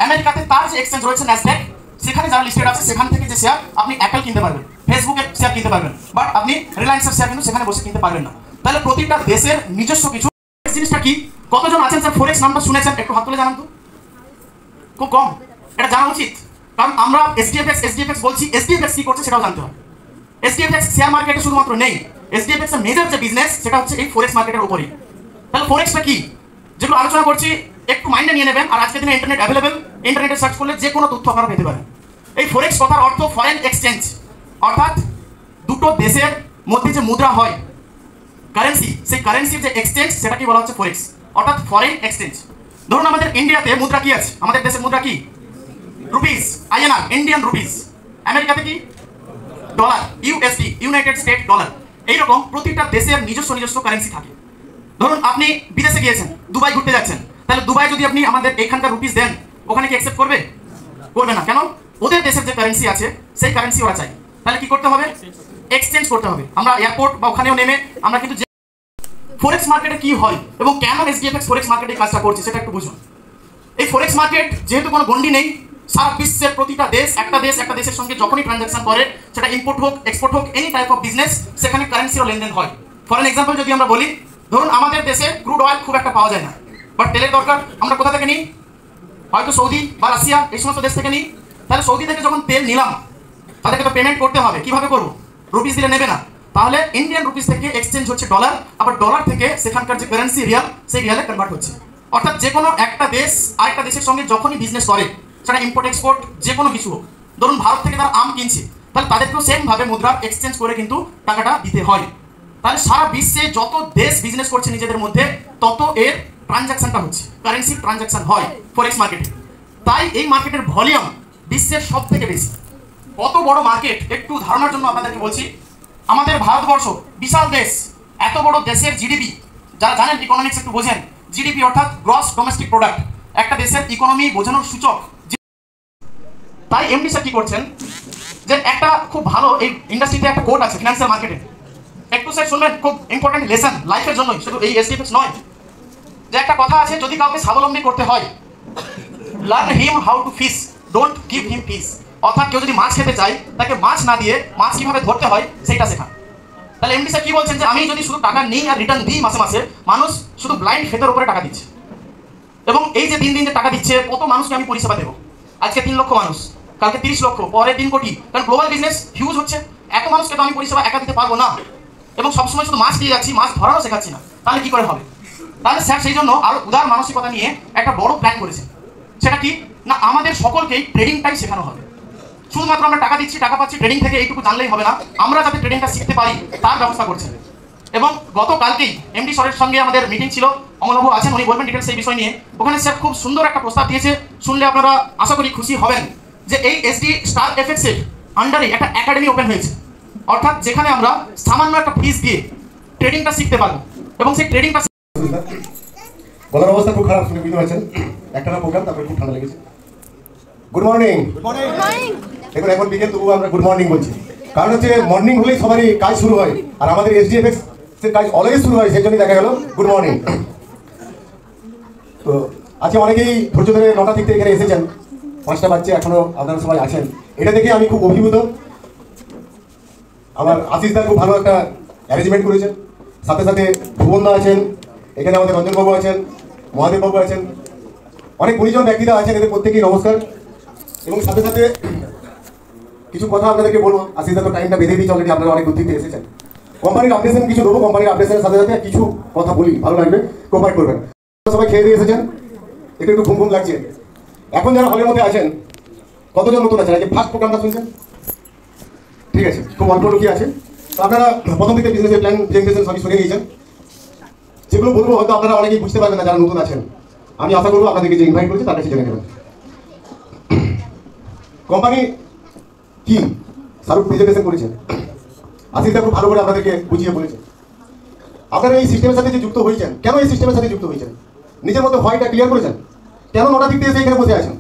আমেরিকাতে তার যে এক্সচেঞ্জ রয়েছে ন্যাসড্যাক, সেখানে যারা লিস্টেড আছে সেখান থেকে যে শেয়ার আপনি অ্যাপল কিনতে পারবেন, ফেসবুকের শেয়ার কিনতে পারবেন, বাট আপনি রিলায়েন্সের শেয়ার কিন্তু সেখানে বসে কিনতে পারবেন না। তাহলে প্রতিটা দেশের নিজস্ব কিছু জিনিসটা কি? কতজন আছেন স্যার ফরেক্স নামটা শুনেছেন? একটু হাত তুলে জানান তো। খুব কম। এটা জানা উচিত, কারণ আমরা এসডিএফএক্স বলছি, এসডিএফএক্স কি করছে সেটাও জানতে হবে। এসডিএফএক্স শেয়ার মার্কেটে শুধুমাত্র নেই, এসডিএফএক্স এর মেজর যে বিজনেস সেটা হচ্ছে এই ফরেক্স মার্কেটের উপরই। তাহলে ফরেক্সটা কি, যেগুলো আলোচনা করছি একটু মাইন্ডে নিয়ে নেবেন। আর আজকের দিনে ইন্টারনেট অ্যাভেলেবেল, ইন্টারনেটে সার্চ করলে যে কোনো তথ্য আপনারা পেতে পারেন। এই ফরেক্স কথার অর্থ ফরেন এক্সচেঞ্জ, অর্থাৎ দুটো দেশের মধ্যে যে মুদ্রা হয় কারেন্সি, সেই কারেন্সির যে এক্সচেঞ্জ সেটাকে বলা হচ্ছে ফরেক্স, অর্থাৎ ফরেন এক্সচেঞ্জ। ধরুন আমাদের ইন্ডিয়াতে মুদ্রা কি আছে? আমাদের দেশের মুদ্রা কি? Rupees, INR, Indian rupees. আমেরিকাতে কি? Dollar, USD, United state dollar. এইরকম প্রতিটা দেশের নিজস্ব কারেন্সি থাকে। ধরুন আপনি বিদেশে গিয়েছেন, দুবাই ঘুরতে যাচ্ছেন, তাহলে দুবাই যদি আপনি আমাদের এখানকার রুপিস দেন, ওখানে কি অ্যাকসেপ্ট করবে? করবে না। কেন? ওদের দেশের যে কারেন্সি আছে সেই কারেন্সি ওরা চাই। তাহলে কি করতে হবে? এক্সচেঞ্জ করতে হবে। আমরা এয়ারপোর্ট বা ওখানেও নেমে আমরা কিন্তু ফরেক্স মার্কেটে কি হয় এবং কেন এসডিএফএক্স ফরেক্স মার্কেটে কাজটা করছে সেটা একটু বুঝুন। এই ফরেক্স মার্কেট যেহেতু কোনো গন্ডি নেই, সারা বিশ্বের প্রতিটা দেশ একটা দেশের সঙ্গে যখনই ট্রানজাকশন করে, সেটা ইম্পোর্ট হোক এক্সপোর্ট হোক, এনি টাইপ অফ বিজনেস, সেখানে কারেন্সিরও লেনদেন হয়। ফর এক্সাম্পল যদি আমরা বলি, ধরুন আমাদের দেশে ক্রুড অয়েল খুব একটা পাওয়া যায় না, বাট তেলের দরকার, আমরা কোথা থেকে নিই? হয়তো সৌদি বা রাশিয়া, এই সমস্ত দেশ থেকে নিই। তাহলে সৌদি থেকে যখন তেল নিলাম, তাদেরকে তো পেমেন্ট করতে হবে। কিভাবে করবো? রুপিস দিলে নেবে না। তাহলে ইন্ডিয়ান রুপিস থেকে এক্সচেঞ্জ হচ্ছে ডলার, আবার ডলার থেকে সেখানকার যে কারেন্সি রিয়াল, সেই রিয়ালে কনভার্ট হচ্ছে। অর্থাৎ যে কোনো একটা দেশ আরেকটা দেশের সঙ্গে যখনই বিজনেস করে, সেটা ইম্পোর্ট এক্সপোর্ট যে কোনো কিছু হোক, ধরুন ভারত থেকে তারা আম কিনছে, তাহলে তাদেরকেও সেমভাবে মুদ্রার এক্সচেঞ্জ করে কিন্তু টাকাটা দিতে হয়। তাহলে সারা বিশ্বে যত দেশ বিজনেস করছে নিজেদের মধ্যে, তত এর ট্রানজাকশনটা হচ্ছে, কারেন্সির ট্রানজাকশন হয় ফরেক্স মার্কেটে। তাই এই মার্কেটের ভলিউম বিশ্বের সব থেকে বেশি। কত বড় মার্কেট একটু ধারণার জন্য আপনাদেরকে বলছি। আমাদের ভারতবর্ষ বিশাল দেশ, এত বড় দেশের জিডিপি, যারা জানেন ইকোনমিক্স একটু বোঝেন, জিডিপি অর্থাৎ গ্রস ডোমেস্টিক প্রোডাক্ট, একটা দেশের ইকোনমি বোঝানোর সূচক। তাই এমডি স্যার কি করছেন, যে একটা খুব ভালো এই ইন্ডাস্ট্রিতে একটা কোড আছে ফিনান্সিয়াল মার্কেটে, একটু স্যার শুনবেন, খুব ইম্পর্টেন্ট লেসন লাইফের জন্যই, শুধু এই এসডিএফএক্স নয়। যে একটা কথা আছে, যদি কাউকে স্বাবলম্বী করতে হয়, learn him how to fish, don't give him fish. অর্থাৎ কেউ যদি মাছ খেতে চায়, তাকে মাছ না দিয়ে মাছ কিভাবে ধরতে হয় সেইটা শেখা। তাহলে এমডি স্যার কি বলছেন, যে আমি যদি শুধু টাকা নিই আর রিটার্ন দিই মাসে মাসে, মানুষ শুধু ব্লাইন্ড ফেথের উপরে টাকা দিচ্ছে। এবং এই যে দিন যে টাকা দিচ্ছে, কত মানুষকে আমি পরিষেবা দেবো? আজকে 3 লক্ষ মানুষ, কালকে 30 লক্ষ, পরে 3 কোটি। কারণ গ্লোবাল বিজনেস হিউজ হচ্ছে, এত মানুষকে তো আমি পরিষেবা একা দিতে পারবো না। এবং সবসময় শুধু মাছ দিয়ে যাচ্ছি, মাছ ধরানো শেখাচ্ছি না, তাহলে কি করে হবে? তাহলে স্যার সেই জন্য আরো উদার মানসিকতা নিয়ে একটা বড় প্ল্যান করেছে। সেটা কি না, আমাদের সকলকেই ট্রেডিংটাই শেখানো হবে। শুধুমাত্র আমরা টাকা দিচ্ছি, টাকা পাচ্ছি, ট্রেডিং থেকে এইটুকু জানলেই হবে না, আমরা যাতে ট্রেডিংটা শিখতে পারি তার ব্যবস্থা করছেন। এবং গতকালকেই এমডি স্যারের সঙ্গে আমাদের মিটিং ছিল, অমলবাবু আছেন, উনি বলবেন ডিটেলস এই বিষয় নিয়ে। ওখানে স্যার খুব সুন্দর একটা প্রস্তাব দিয়েছে, শুনলে আপনারা আশা করি খুশি হবেন, যে এই এসডি স্টার এফএক্স এর আন্ডারে একটা একাডেমি ওপেন হয়েছে। অর্থাৎ যেখানে আমরা সামান্য একটা ফিস দিয়ে ট্রেডিংটা শিখতে পারবো, এবং সেই ট্রেডিংটা গলার অবস্থা খুব খারাপ, শুনে বুঝতে পারছেন, একটা না প্রোগ্রাম, তারপরে খুব ঠান্ডা লেগেছে। Good morning. দেখুন এখন বিকেল, তবুও আমরা গুড মর্নিং বলছি, কারণ হচ্ছে মর্নিং হলেই সবারই কাজ শুরু হয়, আর আমাদের এসডিএফএক্স এর কাজ অলওয়েজ শুরু হয়, সেই জন্যই দেখা গেল গুড মর্নিং। তো আজকে অনেকেই ধৈর্য ধরে 9টা থেকে এখানে এসেছেন, 5টা বাজছে, এখনো আপনারা সবাই আছেন, এটা দেখে আমি খুব অভিভূত। আমার আশিস দা খুব ভালো একটা অ্যারেঞ্জমেন্ট করেছেন, সাথে সাথে ভুবনদা আছেন, এখানে আমাদের রঞ্জনবাবু আছেন, মহাদেববাবু আছেন, অনেক গুণীজন ব্যক্তিরা আছেন, এদের প্রত্যেকেই নমস্কার। এবং সাথে সাথে কিছু কথা আপনাদেরকে বলবো, আশিস দা তো টাইমটা বেঁধে দিয়েছে অলরেডি, আপনারা অনেক দূর থেকে এসেছেন। কোম্পানির আপডেশন কিছু দেবো, কোম্পানির আপডেশনের সাথে সাথে কিছু কথা বলি, ভালো লাগবে, কোঅপারেট করবেন। সবাই খেয়ে দিয়ে এসেছেন, একটু একটু ঘুম ঘুম লাগছে। এখন যারা হলের মধ্যে আছেন, কতজন নতুন আছেন? আজকে ফার্স্ট প্রোগ্রামটা শুনছেন? ঠিক আছে, খুব অল্প লোকই আছে। তো আপনারা প্রথম থেকে বিজনেসের প্ল্যান প্রেজেন্টেশন সবই শুনে নিয়েছেন। যেগুলো বলবো হয়তো আপনারা অনেকেই বুঝতে পারবেন না যারা নতুন আছেন। আমি আশা করবো আপনাদেরকে যে ইনভাইট করেছি তার কাছে জেনে নেবেন। কোম্পানি কি শাহরুখ প্রেজেন্টেশন করেছেন, আসিফদা খুব ভালো করে আপনাদেরকে বুঝিয়ে বলেছেন। আপনারা এই সিস্টেমের সাথে যে যুক্ত হয়েছেন, কেন এই সিস্টেমের সাথে যুক্ত হয়েছেন, নিজের মধ্যে ভয়টা ক্লিয়ার করেছেন। কেন 9টা দিক দিয়ে এসে এখানে বসে আছেন?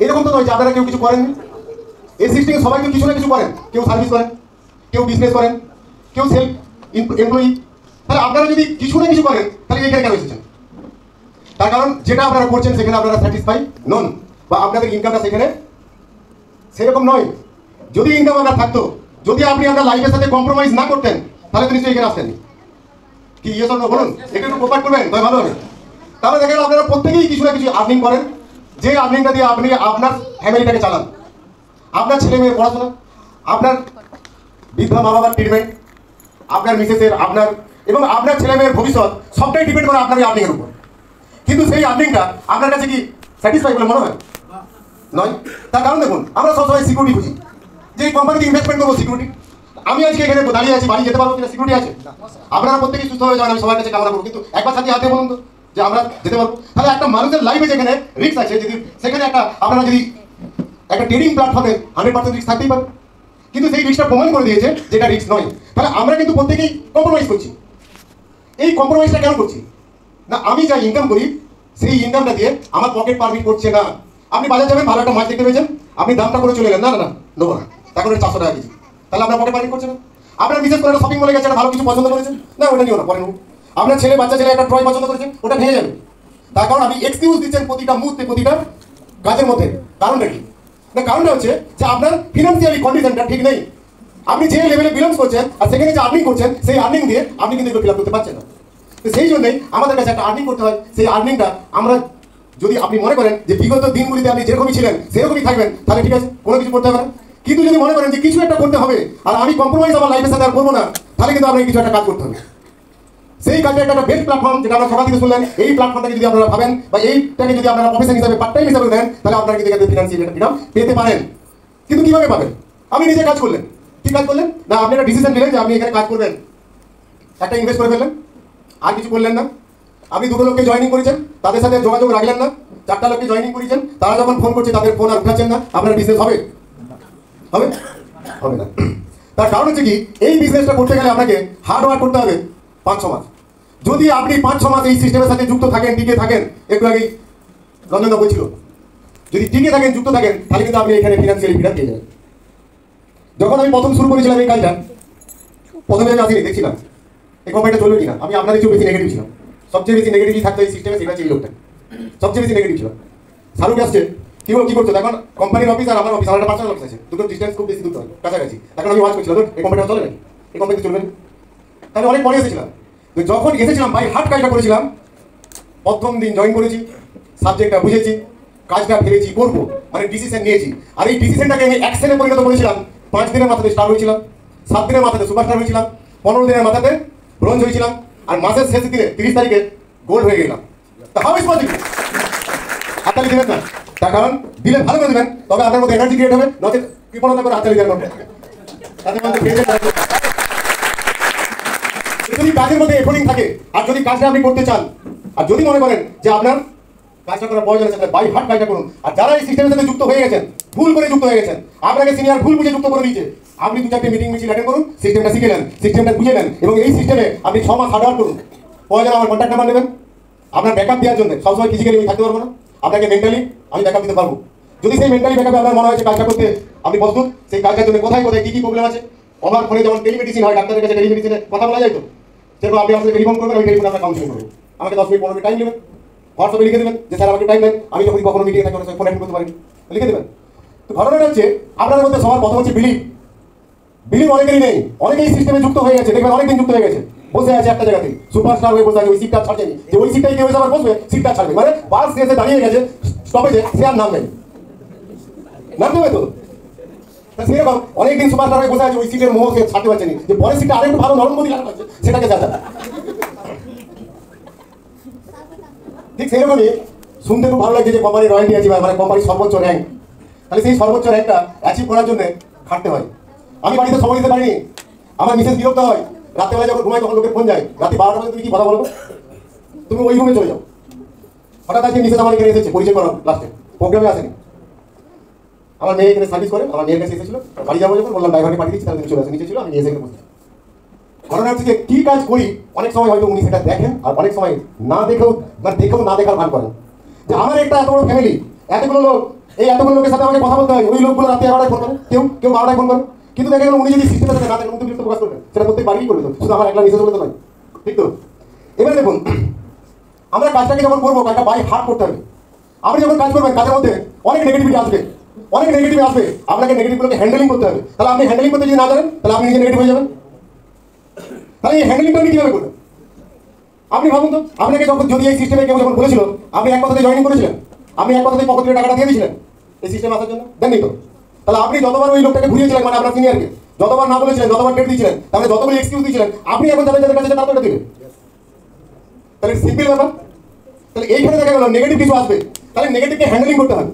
এরকম তো নয় যে আপনারা কেউ কিছু করেননি। এই সিস্টেমে সবাই তো কিছু না কিছু করেন, কেউ সার্ভিস করেন, কেউ বিজনেস করেন, কেউ সেলফ এমপ্লয়ি। তাহলে আপনারা যদি কিছু না কিছু করেন তাহলে এখানে কেন এসেছেন? তার কারণ যেটা আপনারা করছেন সেখানে আপনারা স্যাটিসফাই নন, বা আপনাদের ইনকামটা সেখানে সেরকম নয়। যদি ইনকাম আপনার থাকতো, যদি আপনি আপনার লাইফের সাথে কম্প্রোমাইজ না করতেন, তাহলে তো নিশ্চয়ই এখানে আসতেন। কি ইয়ে সব বলুন, একটু প্রোভাইড করবেন তাই ভালো হবে। তাহলে দেখেন আপনারা প্রত্যেকেই কিছু না কিছু আর্নিং করেন, যে আর্নিংটা দিয়ে আপনি আপনার ফ্যামিলিটাকে চালান, আপনার ছেলে মেয়ের পড়াশোনা, আপনার বৃদ্ধা মা বাবার ট্রিটমেন্ট, আপনার মিসেসের, আপনার এবং আপনার ছেলে মেয়ের ভবিষ্যৎ সবটাই ডিপেন্ড করে আপনার এই আর্নিংয়ের উপর। কিন্তু সেই আর্নিংটা আপনার কাছে কি স্যাটিসফাই বলে মনে হয়? নয়। তার কারণ দেখুন, আমরা সবসময় সিকিউরিটি খুঁজি, যে এই কোম্পানিতে ইনভেস্টমেন্ট করবো সিকিউরিটি। আমি আজকে এখানে দাঁড়িয়ে আছি, বাড়ি যেতে পারবো কিনা সিকিউরিটি আছে? আপনারা প্রত্যেকেই সুস্থ হয়ে যান, আমি সবার কাছে কামনা করবো। কিন্তু একবার সাথে হাতে বলুন তো যে আমরা যেতে পারবো। তাহলে একটা মানুষের লাইফে যেখানে রিস্ক আছে, যদি সেখানে আপনারা যদি একটা ট্রেডিং প্ল্যাটফর্মে 100% রিস্ক থাকতেই পারে। কিন্তু সেই রিস্কটা প্রমাণ করে দিয়েছে যেটা রিস্ক নয়। তাহলে আমরা কিন্তু প্রত্যেকেই কম্প্রোমাইজ করছি। এই কম্প্রোমাইজটা কেন করছি না? আমি যা ইনকাম করি সেই ইনকামটা দিয়ে আমার পকেট পারমিট করছে না। আপনি বাজার যাবেন, ভালো একটা মাছ দেখতে পেয়েছেন, আপনি দামটা করে চলে এলেন, না না না নেবো না, এখন 400 টাকা কেজি, তাহলে আপনার পকেট পারমিট করছে না। আপনার বিশেষ করে শপিং মলে গেছে, একটা ভালো কিছু পছন্দ করেছেন, না ওটা নিও না, পরে নেবো। আপনার বাচ্চা ছেলে একটা ট্রয় পছন্দ করেছেন, ওটা ভেঙে যাবে। তার কারণ আপনি এক্সকিউজ দিচ্ছেন প্রতিটা মুহূর্তে, প্রতিটা কাজের মধ্যে। কারণটা কি না? কারণটা হচ্ছে যে আপনার ফিনান্সিয়ালি কন্ডিশনটা ঠিক নেই। আপনি যে লেভেলে বিলংস করছেন আর সেখানে যে আর্নিং করছেন, সেই আর্নিং দিয়ে আপনি কিন্তু এগুলো ফিল আপ করতে পারছেন না। তো সেই জন্যই আমাদের কাছে একটা আর্নিং করতে হয়। সেই আর্নিংটা আমরা, যদি আপনি মনে করেন যে বিগত দিনগুলিতে আপনি যেরকমই ছিলেন সেরকমই থাকবেন, তাহলে ঠিক আছে, কোনো কিছু করতে হবে না। কিন্তু যদি মনে করেন যে কিছু একটা করতে হবে আর আমি কম্প্রোমাইজ আমার লাইফের সাথে আর করবো না, তাহলে কিন্তু আপনাকে কিছু একটা কাজ করতে হবে। সেই কাজে একটা বেস্ট প্ল্যাটফর্ম, যেটা আমরা সকাল থেকে শুনলেন, এই প্ল্যাটফর্মটাকে যদি আপনারা ভাবেন বা এইটাকে যদি আপনারা প্রফেশন হিসাবে পার্ট টাইম হিসাবে দেন, তাহলে আপনারা কিন্তু এখানে ফিনান্সিয়াল ফ্রিডম পেতে পারেন। কিন্তু কিভাবে পাবেন? আপনি নিজে কাজ করলেন। কি কাজ করলেন না? আপনি একটা ডিসিশন নিলেন যে আপনি এখানে কাজ করবেন, একটা ইনভেস্ট করে ফেললেন, আর কিছু করলেন না। আপনি 2টো লোককে জয়েনিং করেছেন, তাদের সাথে যোগাযোগ রাখলেন না। 4টা লোককে জয়েনিং করেছেন, তারা যখন ফোন করছে তাদের ফোন আর উঠাচ্ছেন না। আপনার বিজনেস হবে? হবে? হবে না। তার কারণ হচ্ছে কি, এই বিজনেসটা করতে গেলে আপনাকে হার্ড ওয়ার্ক করতে হবে 5-6 মাস। যদি আপনি 5-6 মাস এই সিস্টেমের সাথে যুক্ত থাকেন, টিকে থাকেন, একটু আগেই রঞ্জনদা বলছিল, যদি টিকে থাকেন, যুক্ত থাকেন, তাহলে কিন্তু আপনি এখানে ফিনান্সিয়ালি ফ্রিডম পেয়ে যাবেন। যখন আমি প্রথম শুরু করেছিলাম এই কাজটা, প্রথমে আমি আসিনি, দেখছিলাম এই কোম্পানিটা চলবে কিনা। আমি আপনাদের চেয়ে বেশি নেগেটিভ ছিলাম। সবচেয়ে বেশি নেগেটিভ থাকতো এই সিস্টেমে, সেটা ছিল এই লোকটা, সবচেয়ে বেশি নেগেটিভ ছিল। শাহরুখ আসছে, কি করছো? এখন কোম্পানির অফিস আর আমার অফিস, আমার একটা পার্সোনাল অফিস আছে, দুটো ডিস্টেন্স খুব বেশি দূর হয়, কাছাকাছি। এখন আমি ওয়াচ করছিলাম, এই কোম্পানিটা চলে নাকি, এই কোম্পানিতে চলবে না। তাহলে অনেক পরে এসেছিলাম। যখন এসেছিলাম ভাই, হার্ড কাজটা করেছিলাম। প্রথম দিন জয়েন করেছি, সাবজেক্টটা বুঝেছি, কাজটা ভেবেছি করবো, মানে ডিসিশন নিয়েছি। আর এই ডিসিশনটাকে আমি অ্যাকশনে পরিণত করেছিলাম। 5 দিনের মাথাতে স্টার হয়েছিলাম, 7 দিনের মাথাতে সুপারস্টার হয়েছিলাম, 15 দিনের মাথাতে ব্রোঞ্জ হয়েছিলাম, আর মাসের শেষ দিনে 30 তারিখে গোল্ড হয়ে গেলাম। How is possible? হাততালি দেবেন না, তার কারণ দিলে ভালো করে দেবেন, তবে আপনার মধ্যে এনার্জি ক্রিয়েট হবে, নচেত কৃপণতা করে হাততালি দেবেন। তাদের মধ্যে যদি কাজের মধ্যে এফোর্টিং থাকে, আর যদি কাজটা আপনি করতে চান, আর যদি মনে করেন যে আপনার কাজটা করার প্রয়োজন আছে, বাই হার্ট কাজটা করুন। আর যারা এই সিস্টেমের সাথে যুক্ত হয়ে গেছেন, ভুল করে যুক্ত হয়ে গেছেন, আপনাকে সিনিয়র ভুল বুঝে যুক্ত করে দিয়েছে, আপনি 2-4টে মিটিং মিছিল অ্যাটেন্ড করুন, সিস্টেমটা শিখে নেন, সিস্টেমটা বুঝে নেন, এবং এই সিস্টেমে আপনি 6 মাস হার্ড ওয়ার্ক করুন। প্রয়োজন আমার কন্ট্যাক্ট নাম্বার নেবেন, আপনার ব্যাকআপ দেওয়ার জন্য। সবসময় ফিজিক্যালি আমি থাকতে পারবো না, আপনাকে মেন্টালি আমি ব্যাকআপ দিতে পারবো। যদি সেই মেন্টালি ব্যাকআপে আপনার মনে হয়েছে কাজটা করতে আপনি প্রস্তুত, সেই কাজটার জন্য কোথায় কোথায় কী কী প্রবলেম আছে, আমার ফোনে যেমন টেলিমেডিসিন হয়, ডাক্তারের কাছে টেলিমেডিসিনে কথা বলা যায় তো, সেরকম আপনি আমাকে টেলিফোন করবেন, আমি টেলিফোনে আপনার কাউন্সিলিং করবো। আমাকে 10 মিনিট 15 মিনিট টাইম নেবেন, হোয়াটসঅ্যাপে লিখে দেবেন যে স্যার আমাকে টাইম দেন, আমি যখন কখনো মিটিংয়ে থাকি অনেক ফোন অ্যাটেন্ড করতে পারি, লিখে দেবেন। তো ঘটনাটা হচ্ছে আপনাদের মধ্যে সবার প্রথম হচ্ছে বিলিভ অনেকেরই নেই, অনেকেই সিস্টেমে যুক্ত হয়ে গেছে, দেখবেন অনেকদিন যুক্ত হয়ে গেছে, বসে আছে একটা জায়গাতে, সুপারস্টার হয়ে বসে আছে, ওই সিটটা ছাড়ছেনি, যে ওই সিটটাই কেউ এসে আবার বসবে, সিটটা ছাড়বে, মানে বাস এসে দাঁড়িয়ে গেছে স্টপেজে, সে আর নাম নেই, নাম দেবে তো। সেরকম অনেকদিন সুপারস্টার হয়ে বসে আছে, ওই সিটের মোহ সে ছাড়তে পারছে না, যে পরের সিটটা আরেকটু ভালো নরম গতি লাগা পাচ্ছে, সেটাকে যা ঠিক সেরকমই শুনতে খুব ভালো লাগছে যে কোম্পানির রয়্যালটি আছে, মানে কোম্পানির সর্বোচ্চ র্যাঙ্ক। তাহলে সেই সর্বোচ্চ র্যাঙ্কটা অ্যাচিভ করার জন্য খাটতে হয়। আমি বাড়িতে সময় দিতে পারিনি, আমার মিসেস বিরক্ত হয়, রাত্রেবেলা যখন ঘুমাই তখন লোকের ফোন যায়, রাতে 12টা বাজে তুমি কি কথা বলবো, তুমি ওই রুমে চলে যাও। হঠাৎ আজকে মিসেস আমার এখানে এসেছে, পরিচয় করার লাস্টে, প্রোগ্রামে আসেনি। আমার মেয়ে এখানে সার্ভিস করে, আমার মেয়ের কাছে এসেছিল, বাড়ি যাবো যখন বললাম ড্রাইভারকে পাঠিয়ে দিচ্ছি, তাহলে তুমি চলে আসে, নিচে ছিল, আমি এসে এখানে বসেছি। ঘটনা হচ্ছে যে কী কাজ করি অনেক সময় হয়তো উনি সেটা দেখেন, আর অনেক সময় না দেখেও, মানে দেখেও না দেখার ভান করেন। যে আমার একটা এত বড় ফ্যামিলি, এতগুলো লোক, এই এতগুলো লোকের সাথে আমাকে কথা বলতে হয়, ওই লোকগুলো রাতে 11টায় ফোন করে, কেউ 12টায় ফোন করে, কিন্তু দেখা গেল উনি যদি সিস্টেমের সাথে না থাকেন, উনি বিরক্ত প্রকাশ করবেন, সেটা প্রত্যেক বাড়িই করবে, তো শুধু আমার একলা মিসেস বলে তো নয়, ঠিক তো? এবারে দেখুন, আমরা কাজটাকে যখন করবো, কাজটা বাই হার্ট করতে হবে। আপনি যখন কাজ করবেন, কাজের মধ্যে অনেক নেগেটিভিটি আসবে, অনেক নেগেটিভ আসবে, আপনাকে নেগেটিভগুলোকে হ্যান্ডেলিং করতে হবে। তাহলে আপনি হ্যান্ডেলিং করতে যদি না জানেন, তাহলে আপনি নিজে নেগেটিভ হয়ে যাবেন। তাহলে এই হ্যান্ডেলিংটা আপনি কীভাবে করবেন? আপনি ভাবুন তো, আপনাকে যখন যদি এই সিস্টেমে কেউ যখন বলেছিল, আপনি এক কথাতে জয়েনিং করেছিলেন, আপনি এক কথাতে পকেট থেকে টাকাটা দিয়ে দিয়েছিলেন এই সিস্টেমে আসার জন্য, দেননি তো? তাহলে আপনি যতবার ওই লোকটাকে ঘুরিয়েছিলেন, মানে আপনার সিনিয়রকে যতবার না বলেছিলেন, যতবার ডেট দিয়েছিলেন, তাহলে যতগুলো এক্সকিউজ দিয়েছিলেন, আপনি এখন যাদের যাদের কাছে তারা তো এটা দেবেন। তাহলে সিম্পল ব্যাপার। তাহলে এইখানে দেখা গেল নেগেটিভ কিছু আসবে, তাহলে নেগেটিভকে হ্যান্ডেলিং করতে হবে।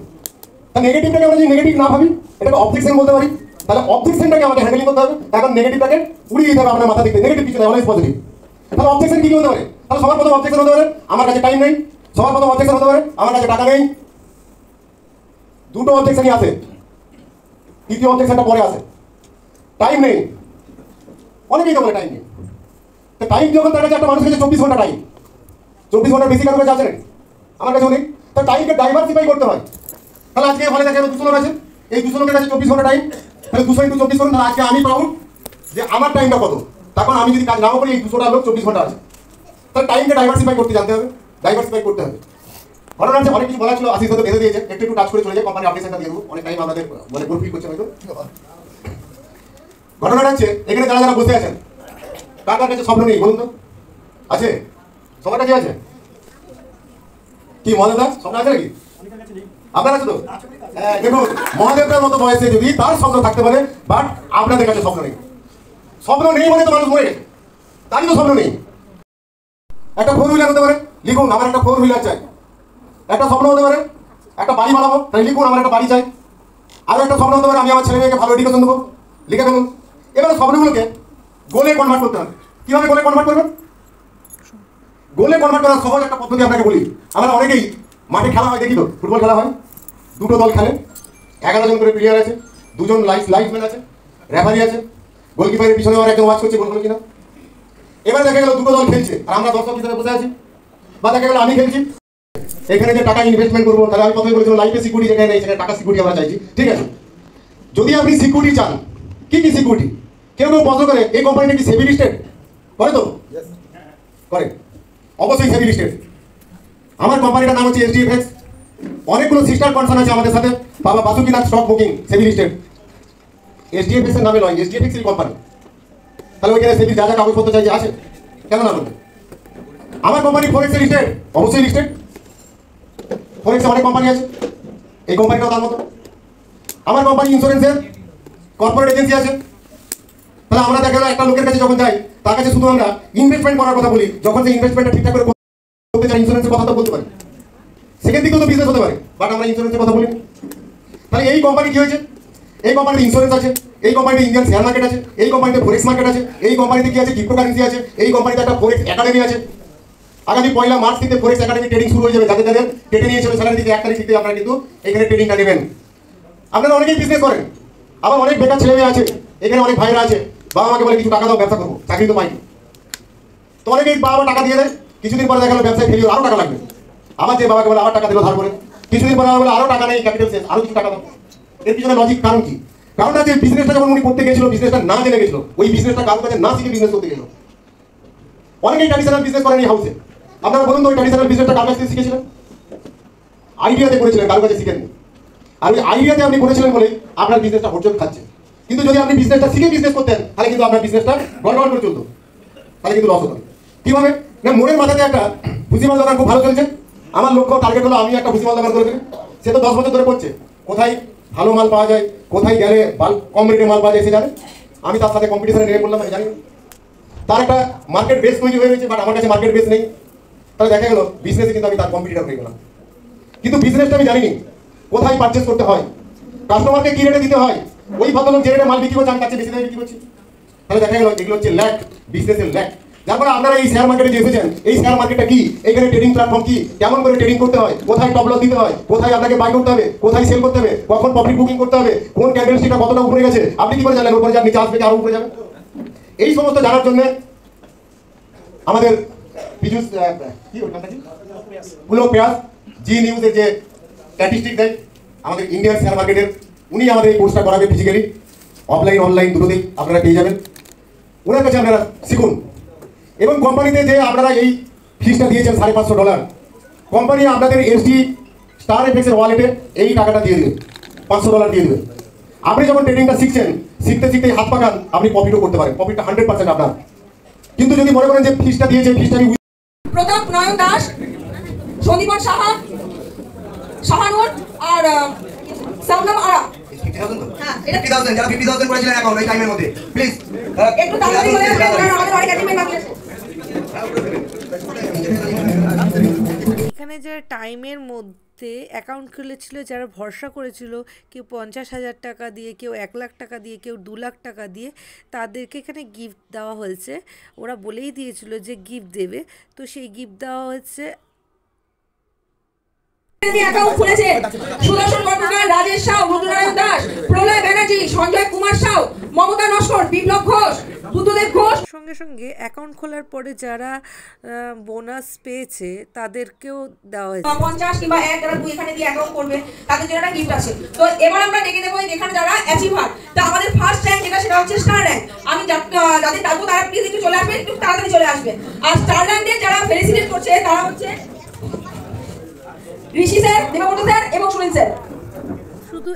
তাহলে নেগেটিভটাকে আমরা যদি নেগেটিভ না ভাবি, এটাকে অবজেকশন বলতে পারি, তাহলে অবজেকশনটাকে আমাকে হ্যান্ডেলিং করতে হবে। এখন নেগেটিভটাকে উড়িয়ে দিতে হবে আপনার মাথা থেকে, নেগেটিভ কিছু নয়, অলওয়েজ পজিটিভ। তাহলে অবজেকশন কি হতে পারে? তাহলে সবার প্রথম অবজেকশন হতে পারে আমার কাছে টাইম নেই, সবার প্রথম অবজেকশন হতে পারে আমার কাছে টাকা নেই। দুটো অবজেকশনই আছে, তৃতীয় অবজেকশনটা পরে আসে, টাইম নেই। অনেকেই তো বলে টাইম নেই। তো টাইম যখন তার কাছে একটা মানুষের কাছে 24 ঘন্টা টাইম, 24 ঘন্টার বেশি কারোর কাছে আছে না, আমার কাছেও নেই। তো টাইমকে ডাইভার্সিফাই করতে হয়। তাহলে আজকে হলে দেখে 200 লোক আছে, এই 200 লোকের কাছে 24 ঘন্টা টাইম, তাহলে 200 × 24 করুন। তাহলে আজকে আমি পাবো যে আমার টাইমটা কত, তখন আমি যদি কাজ নাও করি, এই 200টা লোক 24 ঘন্টা আছে। তাহলে টাইমকে ডাইভার্সিফাই করতে জানতে হবে, ডাইভার্সিফাই করতে হবে। ঘটনা হচ্ছে অনেক কিছু বলা ছিল, আশিস হয়তো বেঁধে দিয়েছে, একটু টাচ করে চলে যায়, কোম্পানি আপডেশনটা দিয়ে দেবো, অনেক টাইম আমাদের মানে বোর ফিল করছে হয়তো। ঘটনাটা হচ্ছে এখানে যারা যারা বসে আছেন, কার কার কাছে স্বপ্ন নেই বলুন তো? আছে? সবার কাছে আছে? কি মহাদেবদা স্বপ্ন আছে নাকি? আপনার আছে তো? দেখুন, মহাদেবদার মতো বয়সে যদি তার স্বপ্ন থাকতে পারে, বাট আপনাদের কাছে স্বপ্ন নেই। স্বপ্ন নেই মানে তো মানুষ মরে গেছে, তারই তো স্বপ্ন নেই। একটা 4 হুইলার হতে পারে, লিখুন আমার একটা 4 হুইলার চাই। একটা স্বপ্ন হতে পারে একটা বাড়ি বানাবো, তাই লিখুন আমার একটা বাড়ি চাই। আরও একটা স্বপ্ন হতে পারে আমি আমার ছেলে মেয়েকে ভালো এডুকেশন দেবো, লিখে ফেলুন। এবারে স্বপ্নগুলোকে গোলে কনভার্ট করতে হবে। কীভাবে গোলে কনভার্ট করবেন? গোলে কনভার্ট করার সহজ একটা পদ্ধতি আপনাকে বলি। আমরা অনেকেই মাঠে খেলা হয় দেখি তো, ফুটবল খেলা হয়, দুটো দল খেলে, 11 জন করে প্লেয়ার আছে, 2 জন লাইফম্যান আছে, রেফারি আছে, গোলকিপারের পিছনে আর একজন ওয়াচ করছে গোল হলো কিনা। এবার দেখা গেল দুটো দল খেলছে আর আমরা দর্শক হিসেবে বসে আছি, বা দেখা গেল আমি খেলছি, এখানে যে টাকা ইনভেস্টমেন্ট করবো, তাহলে আমি প্রথমে বলেছিলাম লাইফে সিকিউরিটি যেখানে নেই, সেখানে টাকা সিকিউরিটি আমরা চাইছি, ঠিক আছে। যদি আপনি সিকিউরিটি চান, কি কি সিকিউরিটি? কেউ কেউ প্রশ্ন করে এই কোম্পানিটা কি সেভি লিস্টেড করে? তো করে, অবশ্যই সেভি লিস্টেড। আমার কোম্পানিটার নাম হচ্ছে SDFX, অনেকগুলো সিস্টার কনসার্ন আছে আমাদের সাথে, বাবা Basukinath stock booking Sevi listed. SDFX এর নামে নয়, SDFX এর কোম্পানি। তাহলে ওইখানে সেভি যা যা কাগজপত্র চাই আছে, কেন না বলবে? আমার কোম্পানি ফরেক্স লিস্টেড, অবশ্যই লিস্টেড। ফরেক্সে অনেক কোম্পানি আছে, এই কোম্পানিটাও তার মতো। আমার কোম্পানি ইন্স্যুরেন্সের কর্পোরেট এজেন্সি আছে। তাহলে আমরা দেখা গেল একটা লোকের কাছে যখন যাই, তার কাছে শুধু আমরা ইনভেস্টমেন্ট করার কথা বলি, যখন সেই ইনভেস্টমেন্টটা ঠিকঠাক করে করতে চাই, ইন্স্যুরেন্সের কথা তো বলতে পারি, সেকেন্ড দিকেও তো বিজনেস হতে পারে, বাট আমরা ইন্স্যুরেন্সের কথা বলি। তাহলে এই কোম্পানি কি হয়েছে? এই কোম্পানিতে ইন্স্যুরেন্স আছে, এই কোম্পানিতে ইন্ডিয়ান শেয়ার মার্কেট আছে, এই কোম্পানিতে ফরেক্স মার্কেট আছে, এই কোম্পানিতে কি আছে? ক্রিপ্টোকারেন্সি আছে, এই কোম্পানিতে একটা ফরেক্স একাডেমি আছে। আগামী 1 মার্চ থেকে ফরেক্স একাডেমি ট্রেডিং শুরু হয়ে যাবে। যাদের যাদের কেটে নিয়েছিল স্যালারি থেকে 1 তারিখ থেকে আপনারা কিন্তু এখানে ট্রেডিংটা নেবেন। আপনারা অনেকেই বিজনেস করেন, আবার অনেক বেকার ছেলে মেয়ে আছে, এখানে অনেক ভাইরা আছে, বাবা মাকে বলে কিছু টাকা দাও ব্যবসা করবো, চাকরি তো পাইনি। তো অনেকেই বাবা টাকা দিয়ে দেয়, কিছুদিন পরে দেখা গেলো ব্যবসায় ফেলিও, আরও টাকা লাগবে। আবার যে বাবাকে বলে আবার টাকা দিল ধার করে, কিছুদিন পরে বলে আরও টাকা নেই, ক্যাপিটাল শেষ, আরও কিছু টাকা দাও। এর পিছনে লজিক কারণ কি? কারণটা হচ্ছে বিজনেসটা যখন উনি করতে গেছিল, বিজনেসটা না জেনে গেছিল, ওই বিজনেসটা কারোর কাছে না শিখে বিজনেস করতে গেল। অনেকেই ট্র্যাডিশনাল বিজনেস করেন এই হাউসে। আপনারা বলুন তো ওই ট্র্যাডিশনাল বিজনেসটা কার কাছ থেকে শিখেছিলেন? আইডিয়াতে করেছিলেন, কারোর কাছে শিখেননি। আর ওই আইডিয়াতে আপনি করেছিলেন বলেই আপনার বিজনেসটা হোঁচট খাচ্ছে। কিন্তু যদি আপনি বিজনেসটা শিখে বিজনেস করতেন, তাহলে কিন্তু আপনার বিজনেসটা গড়বড় করে চলতো, তাহলে কিন্তু লস হতো। কীভাবে না, মোড়ের মাথাতে একটা ভুসিমাল দোকান খুব ভালো চলছে, আমার লক্ষ্য টার্গেট হলো আমি একটা ভুসিমাল দোকান করে দিই। সে তো 10 বছর ধরে করছে, কোথায় ভালো মাল পাওয়া যায়, কোথায় গেলে কম রেটে মাল পাওয়া যায় সে জানে। আমি তার সাথে কম্পিটিশনে নেমে পড়লাম, আমি জানি। তার একটা মার্কেট বেস তৈরি হয়ে রয়েছে, বাট আমার কাছে মার্কেট বেস নেই। তাহলে দেখা গেল বিজনেসে কিন্তু আমি তার কম্পিটিটর হয়ে গেলাম। কিন্তু বিজনেসটা আমি জানিনি কোথায় পারচেস করতে হয়, কাস্টমারকে কি রেটে দিতে হয়, ওই ভদ্রলোক যে রেটে মাল বিক্রি করছে আমি তার চেয়ে বেশি দামে বিক্রি করছি। তাহলে দেখা গেল এগুলো হচ্ছে ল্যাক, বিজনেসের ল্যাক। যার ফলে আপনারা এই শেয়ার মার্কেটে যে এসেছেন, এই শেয়ার মার্কেটটা কি, এখানে ট্রেডিং প্ল্যাটফর্ম কি, কেমন করে ট্রেডিং করতে হয়, কোথায় টপ লস দিতে হয়, কোথায় আপনাকে বাই করতে হবে, কোথায় সেল করতে হবে, কখন প্রফিট বুকিং করতে হবে, কোন ক্যান্ডেলস্টিকটা কতটা উপরে গেছে আপনি কি করে জানলেন, উপরে যান নিচে আসবে কি আরো উপরে যাবে। এই সমস্ত জানার জন্য আমাদের পীযূষ কি ওর নামটা কি পুলক পেয়াস জি নিউজের যে স্ট্যাটিস্টিক দেয় আমাদের ইন্ডিয়ান শেয়ার মার্কেটের, উনি আমাদের এই কোর্সটা করাবে ফিজিক্যালি, অফলাইন অনলাইন দুটোতেই আপনারা পেয়ে যাবেন। ওনার কাছে আপনারা শিখুন। এবং কোম্পানিতে যে আপনারা এই ফিসটা দিয়েছেন $550, কোম্পানি আপনাদের এসডি স্টার এফএক্সের ওয়ালেটে এই টাকাটা দিয়ে দেবে, $500 দিয়ে দেবে। আপনি যখন ট্রেডিংটা শিখছেন, শিখতে শিখতে হাত পাকান, আপনি প্রফিটও করতে পারেন, প্রফিটটা 100% আপনার। কিন্তু যদি মনে করেন যে ফিসটা দিয়েছে, ফিসটা আমি প্রতাপ নয়ন দাস, সন্দীপন সাহা, শাহানুর আর সামনাম আরা। হ্যাঁ, এটা 50,000 যারা 50,000 করেছিলেন অ্যাকাউন্ট এই টাইমের মধ্যে প্লিজ একটু তাড়াতাড়ি বলে কারণ আমাদের অনেক অ্যাচিভমেন্ট বাকি আছে। এখানে যারা টাইমের মধ্যে অ্যাকাউন্ট খুলেছিল, যারা ভরসা করেছিল, কেউ 50,000 টাকা দিয়ে, কেউ 1 লাখ টাকা দিয়ে, কেউ 2 লাখ টাকা দিয়ে, তাদেরকে এখানে গিফট দেওয়া হয়েছে। ওরা বলেই দিয়েছিল যে গিফট দেবে, তো সেই গিফট দেওয়া হচ্ছে। অ্যাকাউন্ট খুলেছে সুদর্শন কর্মকার, রাজেশ সাউ, রুদ্রনারায়ণ দাস, প্রলয় ব্যানার্জি, সঞ্জয় কুমার সাউ, মমতা নস্কর, বিপ্লব ঘোষ, বুদ্ধদেব ঘোষ। সঙ্গে সঙ্গে অ্যাকাউন্ট খোলার পরে যারা বোনাস পেয়েছে তাদেরকেও দেওয়া হয়েছে 50 কিংবা 1 যারা 2 এখানে দিয়ে অ্যাকাউন্ট করবে তাদের জন্য একটা গিফট আছে। তো এবার আমরা দেখে নেব এখানে যারা অ্যাচিভার, তো আমাদের ফার্স্ট র্যাঙ্ক যেটা সেটা হচ্ছে স্টার র্যাঙ্ক। আমি যাদের ডাকবো তারা প্লিজ একটু চলে আসবেন, একটু তাড়াতাড়ি চলে আসবেন। আর স্টার র্যাঙ্কে যারা ফেলিসিটেট করছে তারা হচ্ছে ঋষি স্যার, দেবব্রত স্যার এবং সুনীল স্যার। শুধু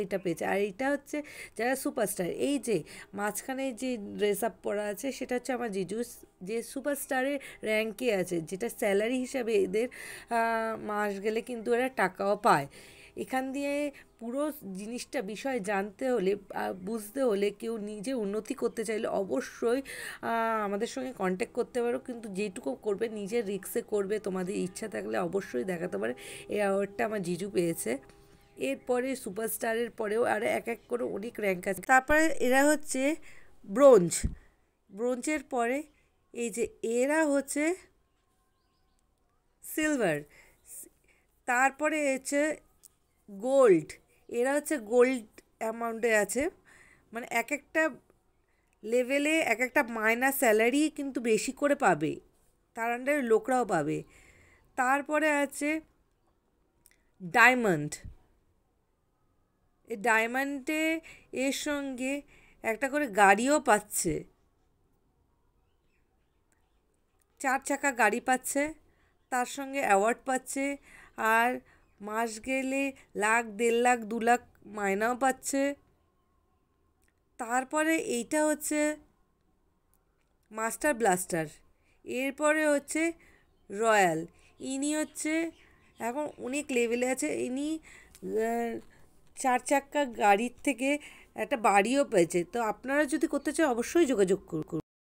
এটা পেয়েছে। আর এটা হচ্ছে যারা সুপারস্টার, এই যে মাঝখানে যে ড্রেস আপ পরা আছে সেটা হচ্ছে আমার জিজু, যে সুপারস্টারের র্যাঙ্কে আছে, যেটা স্যালারি হিসাবে এদের মাস গেলে কিন্তু এরা টাকাও পায়। এখান দিয়ে পুরো জিনিসটা বিষয় জানতে হলে, বুঝতে হলে, কেউ নিজে উন্নতি করতে চাইলে অবশ্যই আমাদের সঙ্গে কন্ট্যাক্ট করতে পারো। কিন্তু যেটুকু করবে নিজের রিস্কে করবে, তোমাদের ইচ্ছা থাকলে অবশ্যই দেখাতে পারে। এই অ্যাওয়ার্ডটা আমার জিজু পেয়েছে। এরপরে সুপারস্টারের পরেও আরও এক এক করে অনেক র্যাঙ্ক আছে। তারপরে এরা হচ্ছে ব্রোঞ্জ, ব্রোঞ্জের পরে এই যে এরা হচ্ছে সিলভার, তারপরে হচ্ছে গোল্ড, এরা হচ্ছে গোল্ড অ্যামাউন্টে আছে। মানে এক একটা লেভেলে এক একটা মাইনাস স্যালারি কিন্তু বেশি করে পাবে, তার আন্ডারে লোকরাও পাবে। তারপরে আছে ডায়মন্ড, এই ডায়মন্ডে এর সঙ্গে একটা করে গাড়িও পাচ্ছে, 4 চাকা গাড়ি পাচ্ছে, তার সঙ্গে অ্যাওয়ার্ড পাচ্ছে, আর মাস গেলে 1,00,000, 1.5 লাখ, 2 লাখ মাইনাও পাচ্ছে। তারপরে এইটা হচ্ছে মাস্টার ব্লাস্টার, এরপরে হচ্ছে রয়্যাল, ইনি হচ্ছে এখন অনেক লেভেলে আছে। ইনি 4 চাকা গাড়ির থেকে একটা বাড়িও পেয়েছে। তো আপনারা যদি করতে চান অবশ্যই যোগাযোগ করুন।